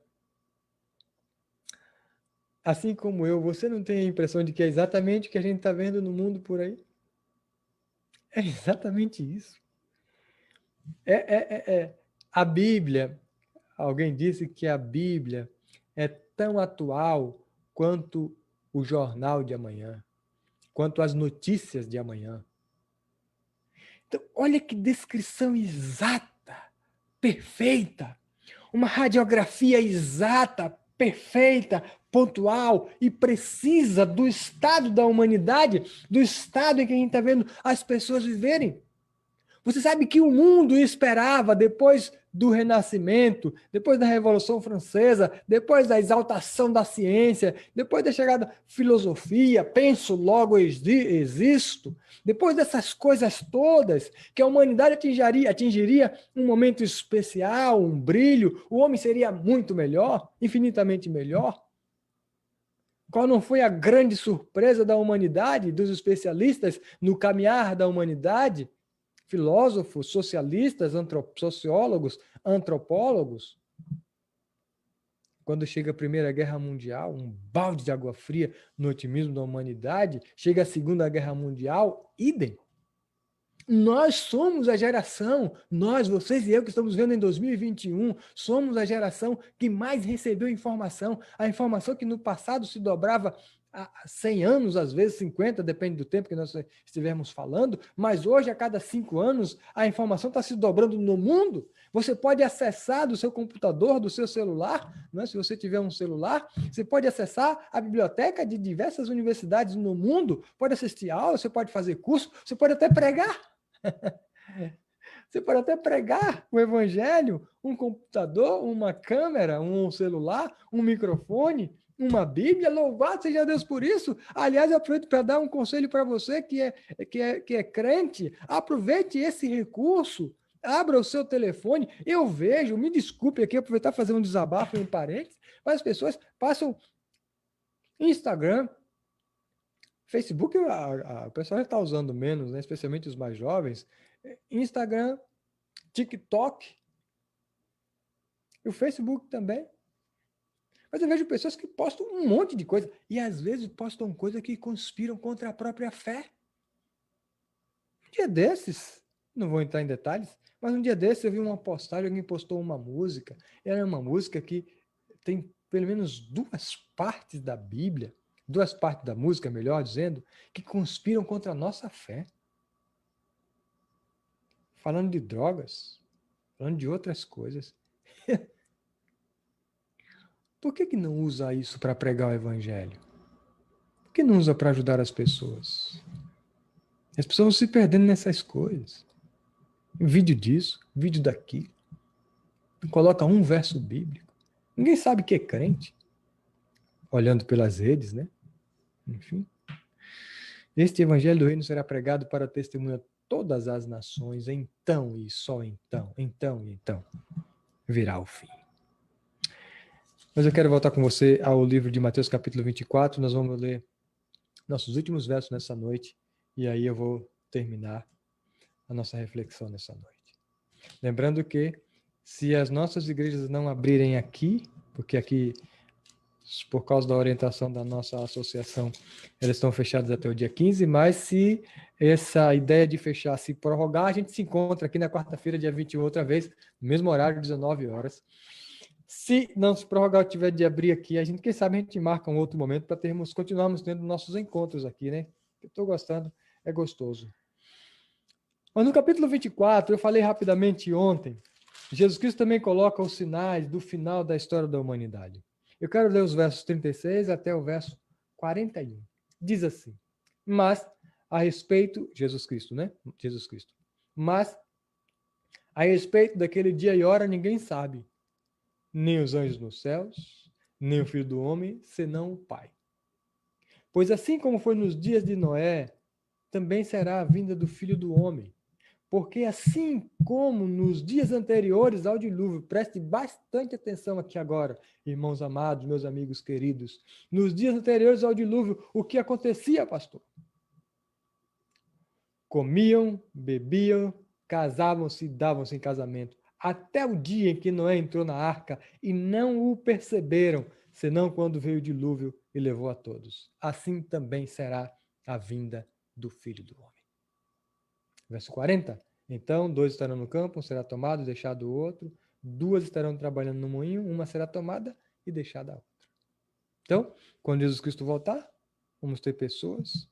assim como eu, você não tem a impressão de que é exatamente o que a gente está vendo no mundo por aí? É exatamente isso. A Bíblia, alguém disse que a Bíblia é tão atual quanto o jornal de amanhã, quanto as notícias de amanhã. Então, olha que descrição exata, perfeita, uma radiografia exata, perfeita, pontual e precisa do estado da humanidade, do estado em que a gente está vendo as pessoas viverem. Você sabe que o mundo esperava, depois do Renascimento, depois da Revolução Francesa, depois da exaltação da ciência, depois da chegada da filosofia, penso, logo existo, depois dessas coisas todas, que a humanidade atingiria um momento especial, um brilho, o homem seria muito melhor, infinitamente melhor. Qual não foi a grande surpresa da humanidade, dos especialistas no caminhar da humanidade? Filósofos, socialistas, sociólogos, antropólogos, Quando chega a Primeira Guerra Mundial, um balde de água fria no otimismo da humanidade, chega a Segunda Guerra Mundial, idem. Nós somos a geração, nós, vocês e eu que estamos vendo em 2021, somos a geração que mais recebeu informação. A informação que no passado se dobrava há 100 anos, às vezes 50, depende do tempo que nós estivermos falando, mas hoje, a cada 5 anos, a informação está se dobrando no mundo. Você pode acessar do seu computador, do seu celular, né? Se você tiver um celular, você pode acessar a biblioteca de diversas universidades no mundo, pode assistir aula, você pode fazer curso, você pode até pregar. Você pode até pregar o evangelho, um computador, uma câmera, um celular, um microfone, uma Bíblia. Louvado seja Deus por isso. Aliás, eu aproveito para dar um conselho para você que é crente. Aproveite esse recurso. Abra o seu telefone. Eu vejo, me desculpe aqui, aproveitar para fazer um desabafo em parênteses, mas as pessoas passam Instagram, Facebook, o pessoal já está usando menos, né? Especialmente os mais jovens. Instagram, TikTok, e o Facebook também. Mas eu vejo pessoas que postam um monte de coisa, e às vezes postam coisas que conspiram contra a própria fé. Um dia desses, não vou entrar em detalhes, mas um dia desses eu vi uma postagem, alguém postou uma música, era uma música que tem pelo menos 2 partes da Bíblia, 2 partes da música, melhor dizendo, que conspiram contra a nossa fé. Falando de drogas, falando de outras coisas. Por que não usa isso para pregar o evangelho? Por que não usa para ajudar as pessoas? As pessoas vão se perdendo nessas coisas. Vídeo disso, vídeo daquilo. Coloca um verso bíblico. Ninguém sabe que é crente. Olhando pelas redes, né? Enfim. Este evangelho do reino será pregado para testemunhar todas as nações, então e só então, virá o fim. Mas eu quero voltar com você ao livro de Mateus capítulo 24, nós vamos ler nossos últimos versos nessa noite, e aí eu vou terminar a nossa reflexão nessa noite. Lembrando que, se as nossas igrejas não abrirem aqui, porque aqui, por causa da orientação da nossa associação, elas estão fechadas até o dia 15, mas se essa ideia de fechar se prorrogar, a gente se encontra aqui na quarta-feira, dia 21, outra vez, no mesmo horário, 19 horas. Se não se prorrogar, tiver de abrir aqui, a gente, quem sabe, a gente marca um outro momento para continuarmos tendo nossos encontros aqui, né? Eu estou gostando, é gostoso. Mas no capítulo 24, eu falei rapidamente ontem, Jesus Cristo também coloca os sinais do final da história da humanidade. Eu quero ler os versos 36 até o verso 41. Diz assim: mas a respeito, Jesus Cristo, né? Jesus Cristo. Mas a respeito daquele dia e hora ninguém sabe, nem os anjos nos céus, nem o Filho do Homem, senão o Pai. Pois assim como foi nos dias de Noé, também será a vinda do Filho do Homem. Porque assim como nos dias anteriores ao dilúvio, preste bastante atenção aqui agora, irmãos amados, meus amigos queridos, nos dias anteriores ao dilúvio, o que acontecia, pastor? Comiam, bebiam, casavam-se e davam-se em casamento, até o dia em que Noé entrou na arca e não o perceberam, senão quando veio o dilúvio e levou a todos. Assim também será a vinda do Filho do Homem. Verso 40. Então, 2 estarão no campo, um será tomado e deixado o outro. 2 estarão trabalhando no moinho, uma será tomada e deixada a outra. Então, quando Jesus Cristo voltar, vamos ter pessoas.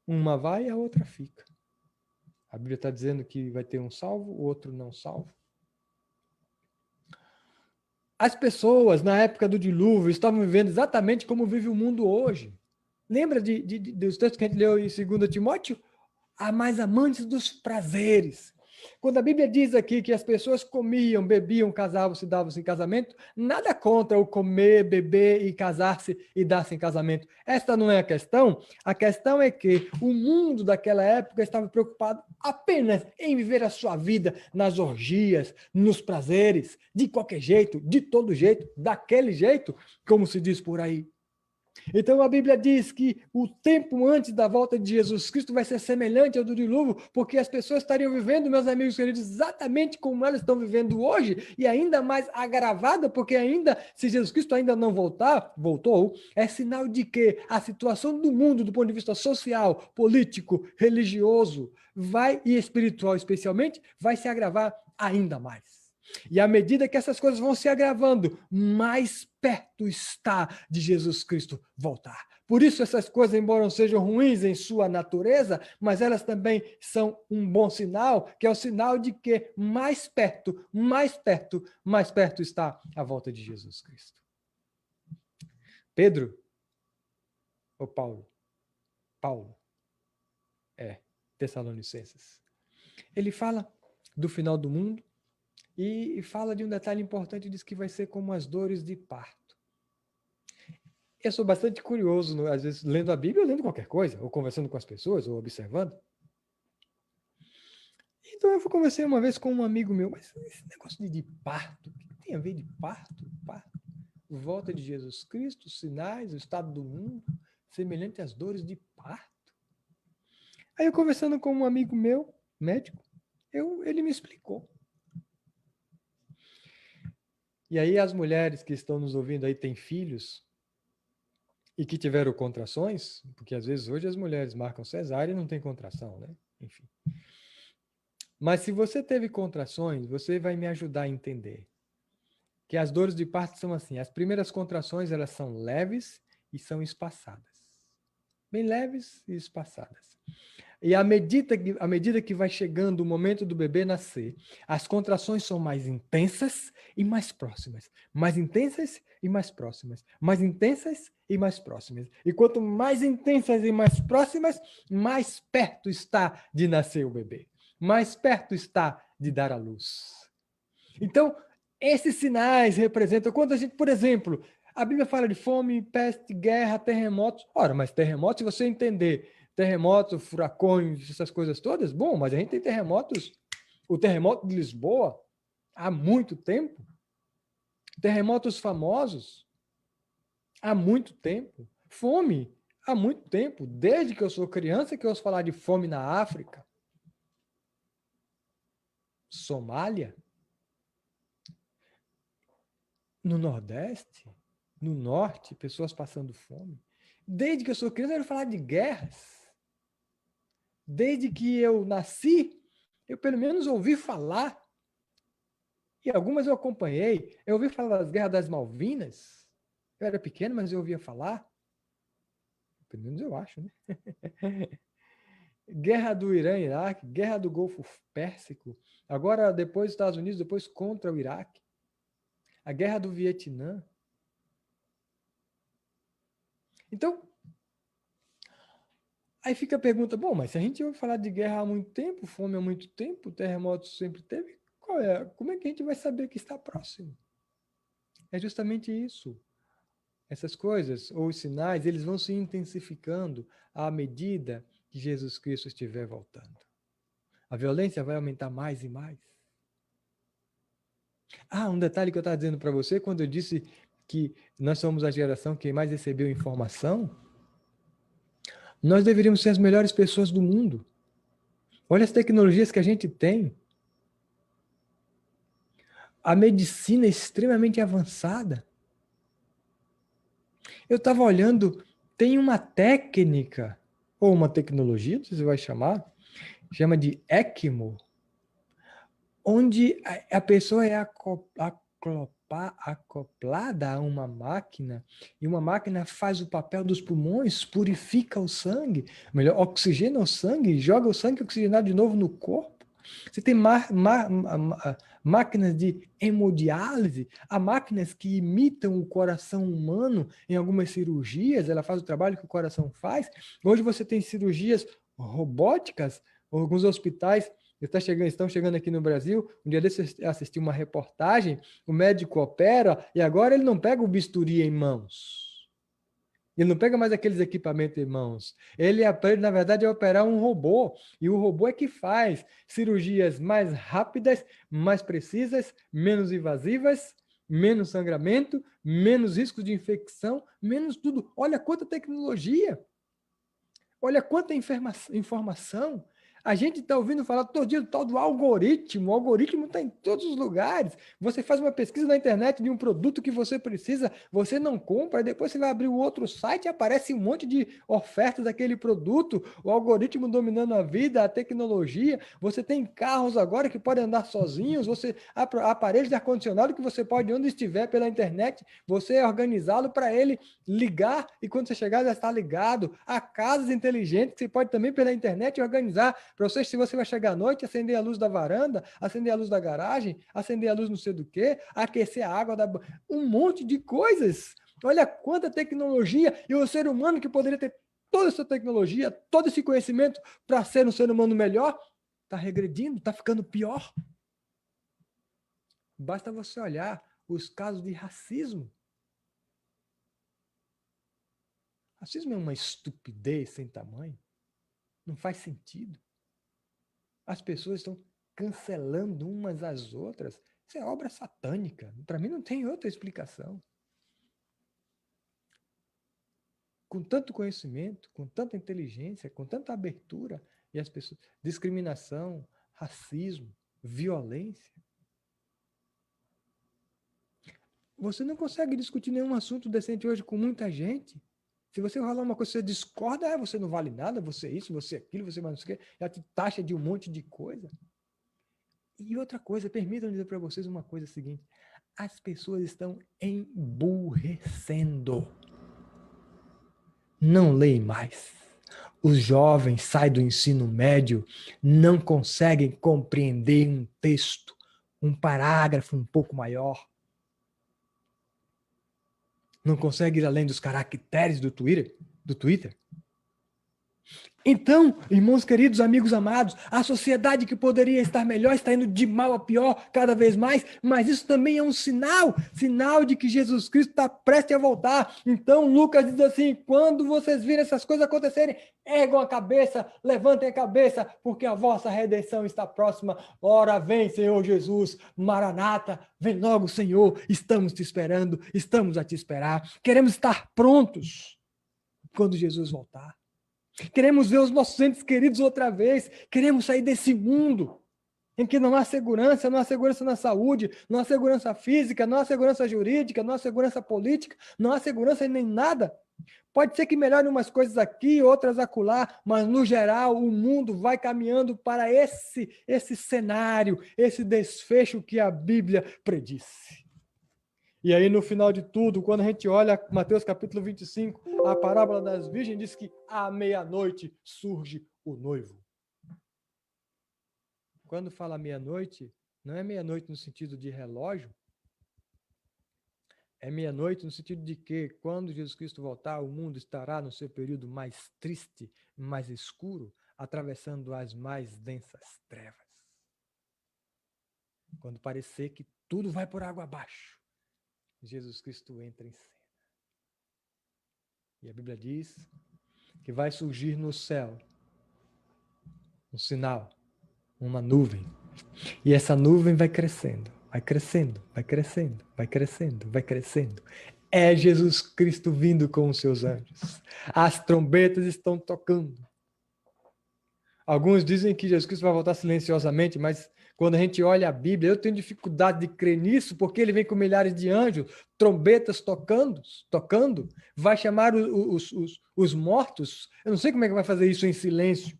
Uma vai e a outra fica. A Bíblia está dizendo que vai ter um salvo, o outro não salvo. As pessoas, na época do dilúvio, estavam vivendo exatamente como vive o mundo hoje. Lembra dos textos que a gente leu em 2 Timóteo? Mais amantes dos prazeres. Quando a Bíblia diz aqui que as pessoas comiam, bebiam, casavam-se, davam-se em casamento, nada contra o comer, beber e casar-se e dar-se em casamento. Esta não é a questão. A questão é que o mundo daquela época estava preocupado apenas em viver a sua vida nas orgias, nos prazeres, de qualquer jeito, de todo jeito, daquele jeito, como se diz por aí. Então a Bíblia diz que o tempo antes da volta de Jesus Cristo vai ser semelhante ao do dilúvio, porque as pessoas estariam vivendo, meus amigos queridos, exatamente como elas estão vivendo hoje, e ainda mais agravada, porque ainda, se Jesus Cristo ainda não voltou, é sinal de que a situação do mundo, do ponto de vista social, político, religioso, e espiritual especialmente, vai se agravar ainda mais. E à medida que essas coisas vão se agravando, mais perto está de Jesus Cristo voltar. Por isso, essas coisas, embora sejam ruins em sua natureza, mas elas também são um bom sinal, que é o sinal de que mais perto está a volta de Jesus Cristo. Pedro ou Paulo? Paulo. Tessalonicenses. Ele fala do final do mundo, e fala de um detalhe importante, diz que vai ser como as dores de parto. Eu sou bastante curioso, às vezes, lendo a Bíblia, ou lendo qualquer coisa, ou conversando com as pessoas, ou observando. Então eu conversei uma vez com um amigo meu, mas esse negócio de parto, o que tem a ver de parto? Parto? Volta de Jesus Cristo, sinais, o estado do mundo, semelhante às dores de parto. Aí eu conversando com um amigo meu, médico, ele me explicou. E aí as mulheres que estão nos ouvindo aí têm filhos e que tiveram contrações, porque às vezes hoje as mulheres marcam cesárea e não tem contração, né? Enfim. Mas se você teve contrações, você vai me ajudar a entender que as dores de parto são assim, as primeiras contrações elas são leves e são espaçadas. Bem leves e espaçadas. E à medida que vai chegando o momento do bebê nascer, as contrações são mais intensas e mais próximas. Mais intensas e mais próximas. Mais intensas e mais próximas. E quanto mais intensas e mais próximas, mais perto está de nascer o bebê. Mais perto está de dar à luz. Então, esses sinais representam, quando a gente, por exemplo, a Bíblia fala de fome, peste, guerra, terremotos. Ora, mas terremotos, se você entender terremotos, furacões, essas coisas todas, bom, mas a gente tem terremotos, o terremoto de Lisboa, há muito tempo, terremotos famosos, há muito tempo, fome, há muito tempo, desde que eu sou criança que eu ouço falar de fome na África, Somália, no Nordeste, no Norte, pessoas passando fome. Desde que eu sou criança, eu ouço falar de guerras. Desde que eu nasci, eu pelo menos ouvi falar, e algumas eu acompanhei, eu ouvi falar das guerras das Malvinas, eu era pequeno, mas eu ouvia falar, pelo menos eu acho, né? Guerra do Irã e Iraque, guerra do Golfo Pérsico, agora depois dos Estados Unidos, depois contra o Iraque, a guerra do Vietnã. Então, aí fica a pergunta, bom, mas se a gente ouve falar de guerra há muito tempo, fome há muito tempo, terremotos sempre teve, como é que a gente vai saber que está próximo? É justamente isso. Essas coisas, ou os sinais, eles vão se intensificando à medida que Jesus Cristo estiver voltando. A violência vai aumentar mais e mais. Um detalhe que eu estava dizendo para você, quando eu disse que nós somos a geração que mais recebeu informação, nós deveríamos ser as melhores pessoas do mundo. Olha as tecnologias que a gente tem. A medicina é extremamente avançada. Eu estava olhando, tem uma técnica, ou uma tecnologia, não sei se você vai chamar, chama de ECMO, onde a pessoa é acoplada a uma máquina, e uma máquina faz o papel dos pulmões, purifica o sangue, melhor, oxigena o sangue, joga o sangue oxigenado de novo no corpo. Você tem máquinas de hemodiálise, há máquinas que imitam o coração humano em algumas cirurgias, ela faz o trabalho que o coração faz. Hoje você tem cirurgias robóticas, alguns hospitais estão chegando aqui no Brasil. Um dia desses eu assisti uma reportagem, o médico opera e agora ele não pega o bisturi em mãos. Ele não pega mais aqueles equipamentos em mãos. Ele aprende, na verdade, a operar um robô. E o robô é que faz cirurgias mais rápidas, mais precisas, menos invasivas, menos sangramento, menos risco de infecção, menos tudo. Olha quanta tecnologia, olha quanta informação. A gente está ouvindo falar todo dia do tal do algoritmo. O algoritmo está em todos os lugares. Você faz uma pesquisa na internet de um produto que você precisa, você não compra, e depois você vai abrir o outro site e aparece um monte de ofertas daquele produto. O algoritmo dominando a vida, a tecnologia. Você tem carros agora que podem andar sozinhos, você aparelhos de ar-condicionado que você pode, onde estiver pela internet, você organizá-lo para ele ligar e quando você chegar já está ligado. Há casas inteligentes que você pode também pela internet organizar para você, se você vai chegar à noite, acender a luz da varanda, acender a luz da garagem, acender a luz não sei do que, aquecer a água da... Um monte de coisas. Olha quanta tecnologia e o ser humano que poderia ter toda essa tecnologia, todo esse conhecimento para ser um ser humano melhor, está regredindo, está ficando pior. Basta você olhar os casos de racismo. Racismo é uma estupidez sem tamanho. Não faz sentido. As pessoas estão cancelando umas às outras. Isso é obra satânica. Para mim não tem outra explicação. Com tanto conhecimento, com tanta inteligência, com tanta abertura, e as pessoas... Discriminação, racismo, violência. Você não consegue discutir nenhum assunto decente hoje com muita gente. Se você falar uma coisa que você discorda, você não vale nada, você isso, você aquilo, você mais não sei o quê, já te taxa de um monte de coisa. E outra coisa, permitam dizer para vocês uma coisa seguinte, as pessoas estão emburrecendo. Não leem mais. Os jovens saem do ensino médio, não conseguem compreender um texto, um parágrafo um pouco maior. Não conseguem ir além dos caracteres do Twitter. Então, irmãos queridos, amigos amados, a sociedade que poderia estar melhor está indo de mal a pior cada vez mais, mas isso também é um sinal de que Jesus Cristo está prestes a voltar. Então, Lucas diz assim, quando vocês virem essas coisas acontecerem, ergam a cabeça, levantem a cabeça, porque a vossa redenção está próxima. Ora vem, Senhor Jesus, Maranata, vem logo, Senhor, estamos te esperando, estamos a te esperar. Queremos estar prontos quando Jesus voltar. Queremos ver os nossos entes queridos outra vez. Queremos sair desse mundo em que não há segurança na saúde, não há segurança física, não há segurança jurídica, não há segurança política, não há segurança em nem nada. Pode ser que melhore umas coisas aqui, outras acolá, mas no geral o mundo vai caminhando para esse cenário, esse desfecho que a Bíblia predisse. E aí, no final de tudo, quando a gente olha Mateus capítulo 25, a parábola das virgens diz que à meia-noite surge o noivo. Quando fala meia-noite, não é meia-noite no sentido de relógio, é meia-noite no sentido de que, quando Jesus Cristo voltar, o mundo estará no seu período mais triste, mais escuro, atravessando as mais densas trevas. Quando parecer que tudo vai por água abaixo, Jesus Cristo entra em cena. E a Bíblia diz que vai surgir no céu um sinal, uma nuvem. E essa nuvem vai crescendo, vai crescendo, vai crescendo, vai crescendo, vai crescendo. É Jesus Cristo vindo com os seus anjos. As trombetas estão tocando. Alguns dizem que Jesus Cristo vai voltar silenciosamente, mas quando a gente olha a Bíblia, eu tenho dificuldade de crer nisso, porque ele vem com milhares de anjos, trombetas tocando, vai chamar os mortos. Eu não sei como é que vai fazer isso em silêncio.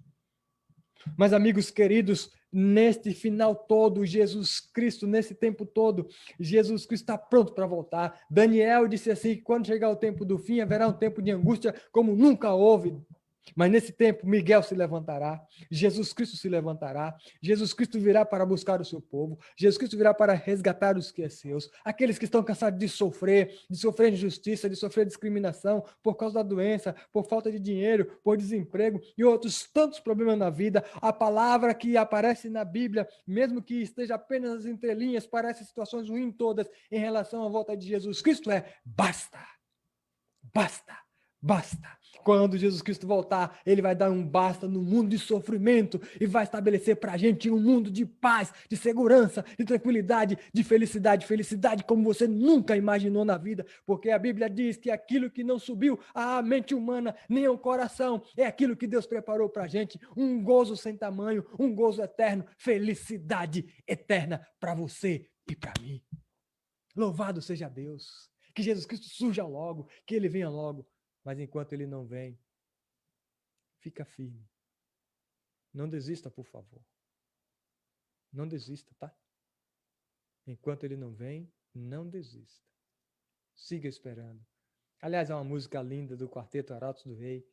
Mas, amigos queridos, neste final todo, Jesus Cristo, nesse tempo todo, Jesus Cristo está pronto para voltar. Daniel disse assim, que quando chegar o tempo do fim, haverá um tempo de angústia como nunca houve. Mas nesse tempo, Miguel se levantará, Jesus Cristo se levantará, Jesus Cristo virá para buscar o seu povo, Jesus Cristo virá para resgatar os que é seus, aqueles que estão cansados de sofrer injustiça, de sofrer discriminação por causa da doença, por falta de dinheiro, por desemprego e outros tantos problemas na vida. A palavra que aparece na Bíblia, mesmo que esteja apenas nas entrelinhas, parece situações ruins todas em relação à volta de Jesus Cristo, é basta, basta, basta. Quando Jesus Cristo voltar, ele vai dar um basta no mundo de sofrimento e vai estabelecer para a gente um mundo de paz, de segurança, de tranquilidade, de felicidade. Felicidade como você nunca imaginou na vida, porque a Bíblia diz que aquilo que não subiu à mente humana, nem ao coração, é aquilo que Deus preparou para a gente. Um gozo sem tamanho, um gozo eterno, felicidade eterna para você e para mim. Louvado seja Deus. Que Jesus Cristo surja logo, que ele venha logo. Mas enquanto ele não vem, fica firme. Não desista, por favor. Não desista, tá? Enquanto ele não vem, não desista. Siga esperando. Aliás, é uma música linda do Quarteto Arautos do Rei,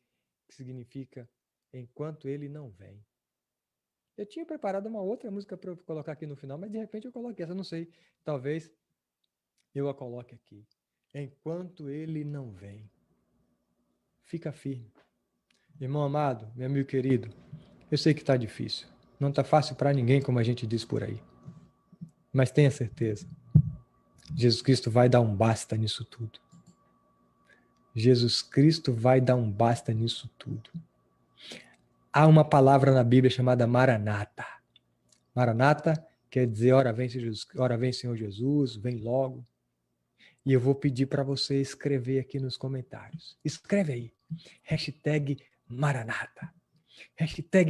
que significa enquanto ele não vem. Eu tinha preparado uma outra música para eu colocar aqui no final, mas de repente eu coloquei essa, não sei. Talvez eu a coloque aqui. Enquanto ele não vem. Fica firme. Irmão amado, meu amigo querido, eu sei que está difícil. Não está fácil para ninguém, como a gente diz por aí. Mas tenha certeza. Jesus Cristo vai dar um basta nisso tudo. Jesus Cristo vai dar um basta nisso tudo. Há uma palavra na Bíblia chamada Maranata. Maranata quer dizer, ora vem Senhor Jesus, vem logo. E eu vou pedir para você escrever aqui nos comentários. Escreve aí. #Maranata.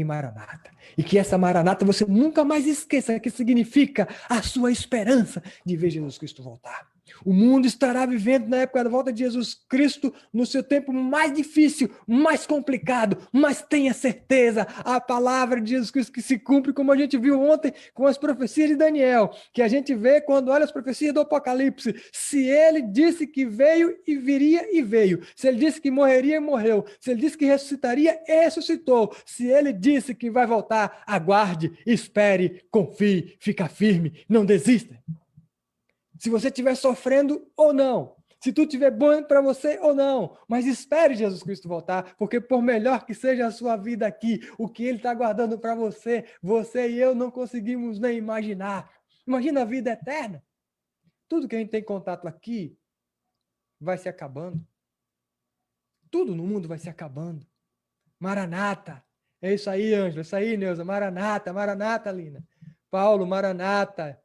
#Maranata. E que essa Maranata você nunca mais esqueça, que significa a sua esperança de ver Jesus Cristo voltar. O mundo estará vivendo na época da volta de Jesus Cristo no seu tempo mais difícil, mais complicado, mas tenha certeza, a palavra de Jesus Cristo que se cumpre, como a gente viu ontem com as profecias de Daniel, que a gente vê quando olha as profecias do Apocalipse. Se ele disse que veio e viria e veio. Se ele disse que morreria e morreu. Se ele disse que ressuscitaria e ressuscitou. Se ele disse que vai voltar, aguarde, espere, confie, fica firme, não desista. Se você estiver sofrendo ou não, se tudo estiver bom para você ou não, mas espere Jesus Cristo voltar, porque por melhor que seja a sua vida aqui, o que ele está guardando para você, você e eu não conseguimos nem imaginar. Imagina a vida eterna. Tudo que a gente tem contato aqui vai se acabando. Tudo no mundo vai se acabando. Maranata. É isso aí, Ângela. É isso aí, Neuza. Maranata, Maranata, Lina. Paulo, Maranata.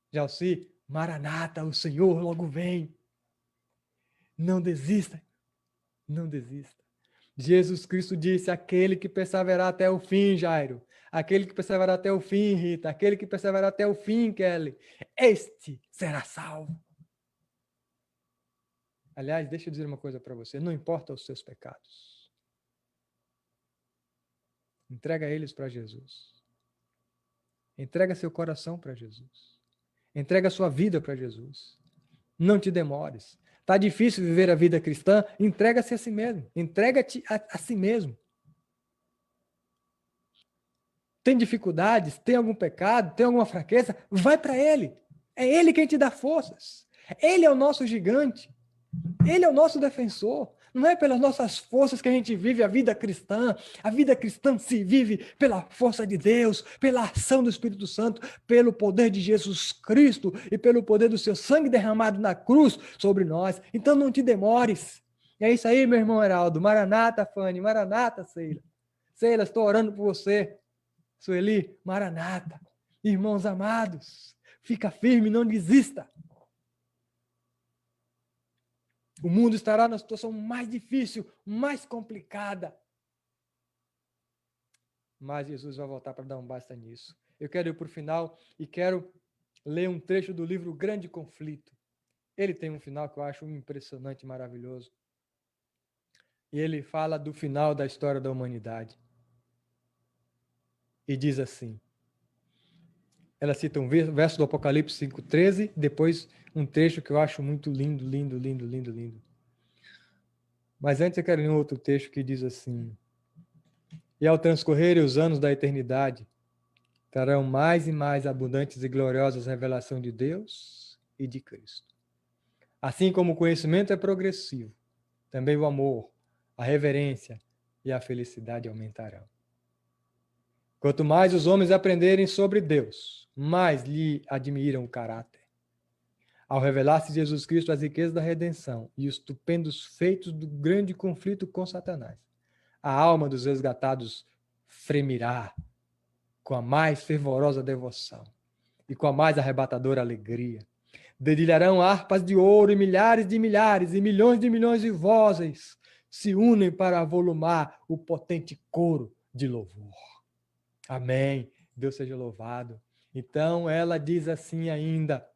Jalci, Maranata, o Senhor logo vem. Não desista. Não desista. Jesus Cristo disse, aquele que perseverar até o fim, Jairo. Aquele que perseverar até o fim, Rita. Aquele que perseverar até o fim, Kelly. Este será salvo. Aliás, deixa eu dizer uma coisa para você. Não importa os seus pecados. Entrega eles para Jesus. Entrega seu coração para Jesus. Entrega sua vida para Jesus. Não te demores. Está difícil viver a vida cristã? Entrega-se a si mesmo. Entrega-te a si mesmo. Tem dificuldades? Tem algum pecado? Tem alguma fraqueza? Vai para Ele. É Ele quem te dá forças. Ele é o nosso gigante. Ele é o nosso defensor. Não é pelas nossas forças que a gente vive a vida cristã. A vida cristã se vive pela força de Deus, pela ação do Espírito Santo, pelo poder de Jesus Cristo e pelo poder do seu sangue derramado na cruz sobre nós. Então não te demores. É isso aí, meu irmão Heraldo. Maranata, Fanny. Maranata, Sheila. Sheila, estou orando por você. Sueli, Maranata. Irmãos amados, fica firme, não desista. O mundo estará na situação mais difícil, mais complicada. Mas Jesus vai voltar para dar um basta nisso. Eu quero ir para o final e quero ler um trecho do livro Grande Conflito. Ele tem um final que eu acho impressionante e maravilhoso. E ele fala do final da história da humanidade. E diz assim. Ela cita um verso do Apocalipse 5:13, depois um trecho que eu acho muito lindo, lindo, lindo, lindo, lindo. Mas antes eu quero ler um outro texto que diz assim: e ao transcorrerem os anos da eternidade, trarão mais e mais abundantes e gloriosas revelações de Deus e de Cristo. Assim como o conhecimento é progressivo, também o amor, a reverência e a felicidade aumentarão. Quanto mais os homens aprenderem sobre Deus, mais lhe admiram o caráter. Ao revelar-se Jesus Cristo as riquezas da redenção e os estupendos feitos do grande conflito com Satanás, a alma dos resgatados fremirá com a mais fervorosa devoção e com a mais arrebatadora alegria. Dedilharão harpas de ouro e milhares e milhões de vozes se unem para avolumar o potente coro de louvor. Amém. Deus seja louvado. Então ela diz assim ainda,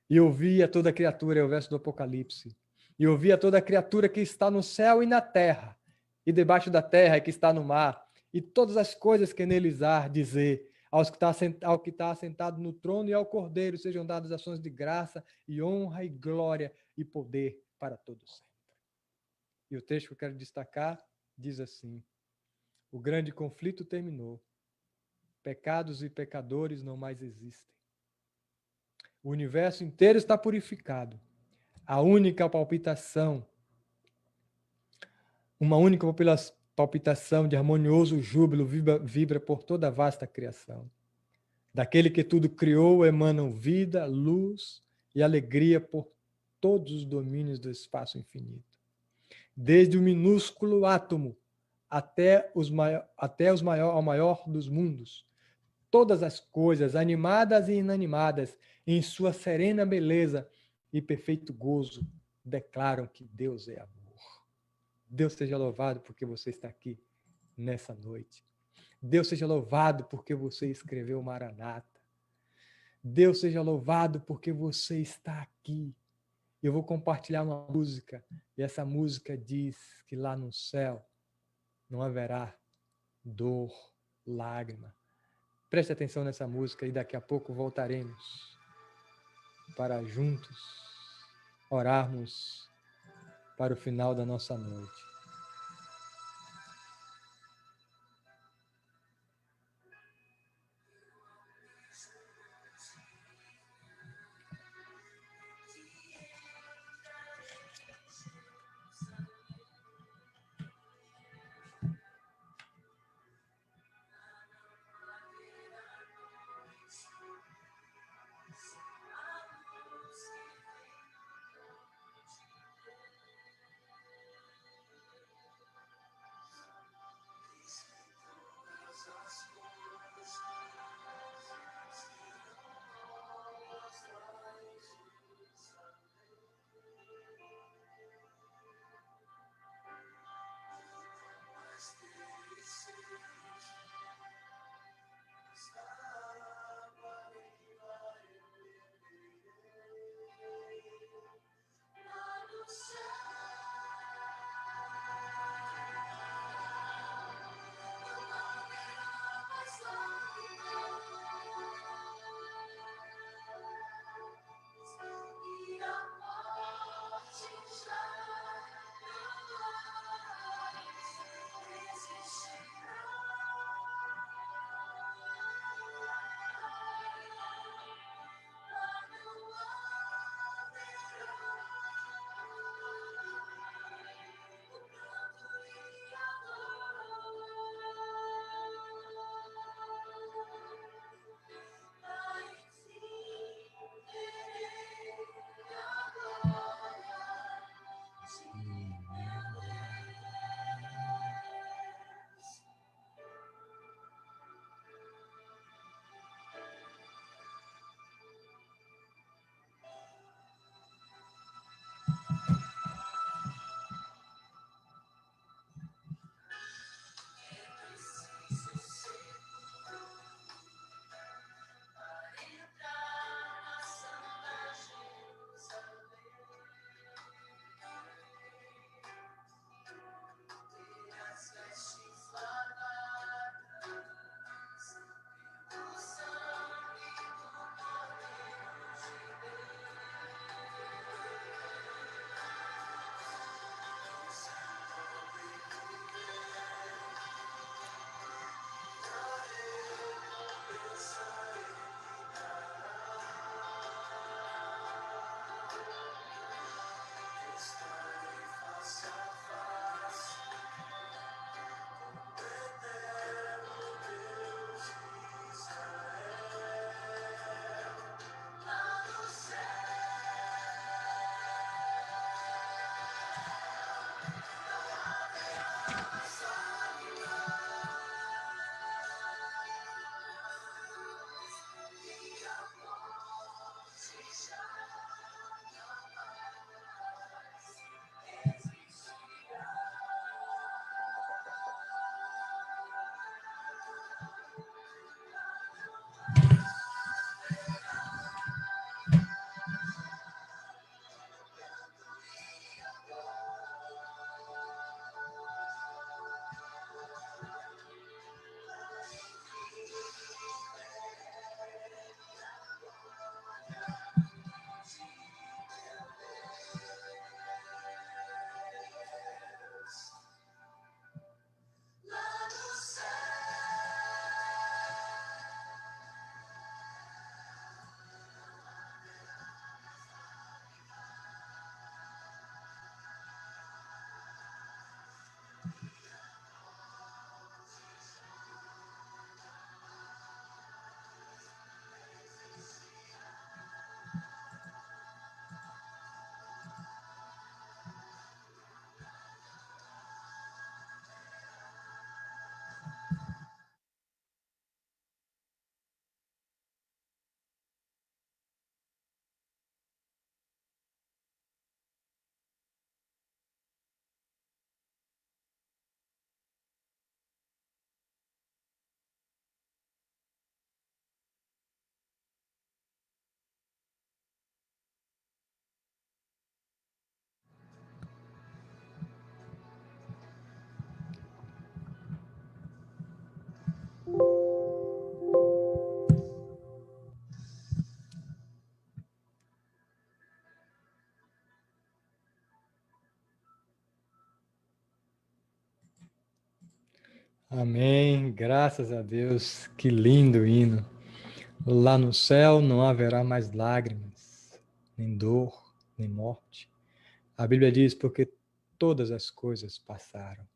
e ouvia toda criatura, é o verso do Apocalipse, e ouvia toda criatura que está no céu e na terra, e debaixo da terra e que está no mar, e todas as coisas que neles há, dizer ao que está assentado no trono e ao Cordeiro sejam dadas ações de graça e honra e glória e poder para todos sempre. E o texto que eu quero destacar diz assim: o grande conflito terminou. Pecados e pecadores não mais existem. O universo inteiro está purificado. A única palpitação, uma única palpitação de harmonioso júbilo vibra por toda a vasta criação. Daquele que tudo criou emanam vida, luz e alegria por todos os domínios do espaço infinito. Desde o minúsculo átomo ao maior dos mundos, todas as coisas, animadas e inanimadas, em sua serena beleza e perfeito gozo, declaram que Deus é amor. Deus seja louvado porque você está aqui nessa noite. Deus seja louvado porque você escreveu Maranata. Deus seja louvado porque você está aqui. Eu vou compartilhar uma música, e essa música diz que lá no céu não haverá dor, lágrima. Preste atenção nessa música e daqui a pouco voltaremos para juntos orarmos para o final da nossa noite. Amém. Graças a Deus. Que lindo hino. Lá no céu não haverá mais lágrimas, nem dor, nem morte. A Bíblia diz: porque todas as coisas passaram.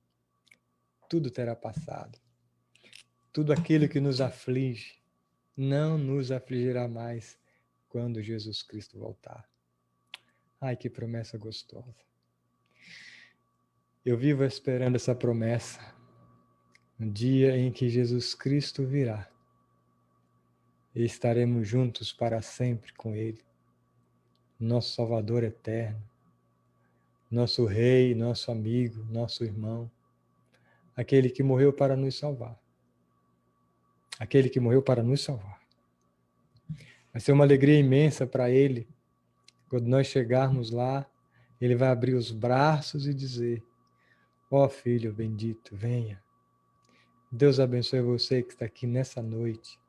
Tudo terá passado. Tudo aquilo que nos aflige não nos afligirá mais quando Jesus Cristo voltar. Ai, que promessa gostosa. Eu vivo esperando essa promessa, no dia em que Jesus Cristo virá. E estaremos juntos para sempre com Ele, nosso Salvador eterno, nosso Rei, nosso amigo, nosso irmão, aquele que morreu para nos salvar. Aquele que morreu para nos salvar. Vai ser uma alegria imensa para Ele, quando nós chegarmos lá, Ele vai abrir os braços e dizer: ó filho bendito, venha. Deus abençoe você que está aqui nessa noite,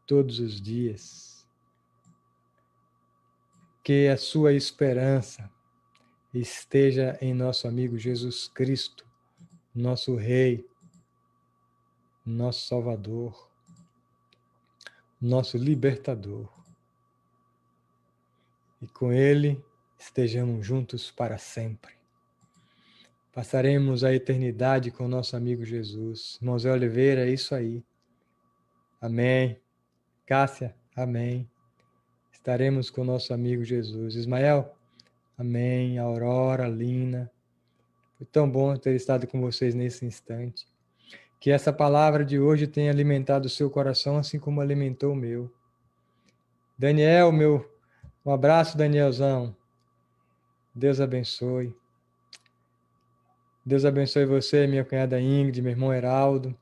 todos os dias. Que a sua esperança esteja em nosso amigo Jesus Cristo, nosso Rei, nosso Salvador, nosso Libertador. E com Ele estejamos juntos para sempre. Passaremos a eternidade com nosso amigo Jesus. Irmão Zé Oliveira, é isso aí. Amém. Cássia, amém. Estaremos com nosso amigo Jesus. Ismael, amém. Aurora, Lina, foi tão bom ter estado com vocês nesse instante. Que essa palavra de hoje tenha alimentado o seu coração, assim como alimentou o meu. Daniel, um abraço, Danielzão. Deus abençoe. Deus abençoe você, minha cunhada Ingrid, meu irmão Heraldo.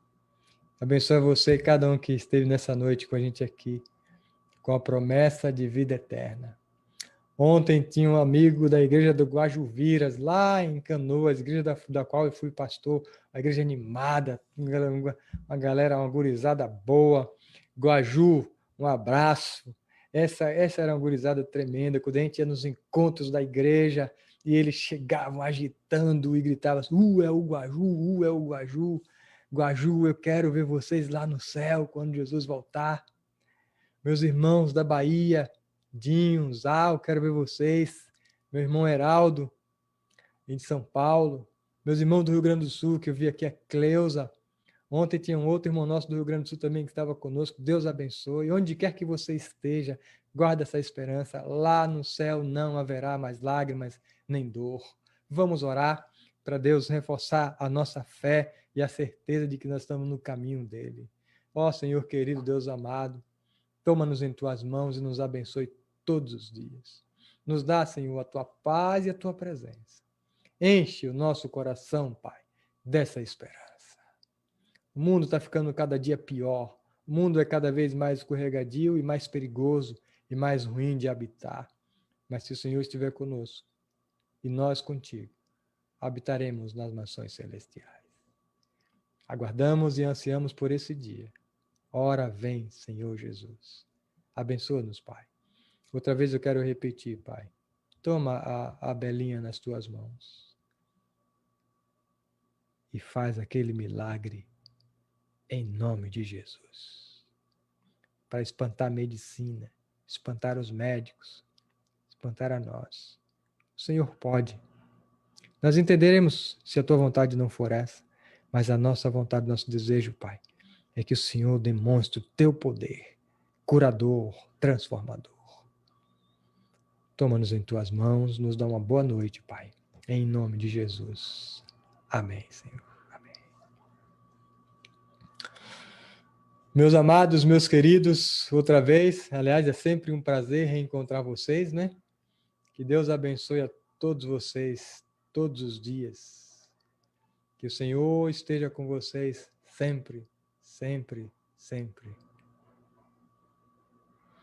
Abençoe você e cada um que esteve nessa noite com a gente aqui, com a promessa de vida eterna. Ontem tinha um amigo da igreja do Guajuviras, lá em Canoas, igreja da qual eu fui pastor, uma igreja animada, uma galera, uma gurizada boa. Guaju, um abraço. Essa era uma gurizada tremenda, quando a gente ia nos encontros da igreja e eles chegavam agitando e gritavam assim, é o Guaju, é o Guaju. Guaju, eu quero ver vocês lá no céu quando Jesus voltar. Meus irmãos da Bahia, Dinho, Zal, quero ver vocês. Meu irmão Heraldo, de São Paulo. Meus irmãos do Rio Grande do Sul, que eu vi aqui, a Cleusa. Ontem tinha um outro irmão nosso do Rio Grande do Sul também que estava conosco. Deus abençoe. Onde quer que você esteja, guarda essa esperança. Lá no céu não haverá mais lágrimas nem dor. Vamos orar para Deus reforçar a nossa fé e a certeza de que nós estamos no caminho dele. Ó Senhor querido, Deus amado, toma-nos em tuas mãos e nos abençoe todos os dias. Nos dá, Senhor, a tua paz e a tua presença. Enche o nosso coração, Pai, dessa esperança. O mundo está ficando cada dia pior. O mundo é cada vez mais escorregadio e mais perigoso e mais ruim de habitar. Mas se o Senhor estiver conosco e nós contigo, habitaremos nas nações celestiais. Aguardamos e ansiamos por esse dia. Ora vem, Senhor Jesus. Abençoa-nos, Pai. Outra vez eu quero repetir, Pai. Toma a Belinha nas tuas mãos e faz aquele milagre em nome de Jesus. Para espantar a medicina, espantar os médicos, espantar a nós. O Senhor pode. Nós entenderemos se a tua vontade não for essa, mas a nossa vontade, nosso desejo, Pai, é que o Senhor demonstre o teu poder, curador, transformador. Toma-nos em tuas mãos, nos dá uma boa noite, Pai. Em nome de Jesus. Amém, Senhor. Amém. Meus amados, meus queridos, outra vez, aliás, é sempre um prazer reencontrar vocês, né? Que Deus abençoe a todos vocês, todos os dias. Que o Senhor esteja com vocês sempre, sempre, sempre.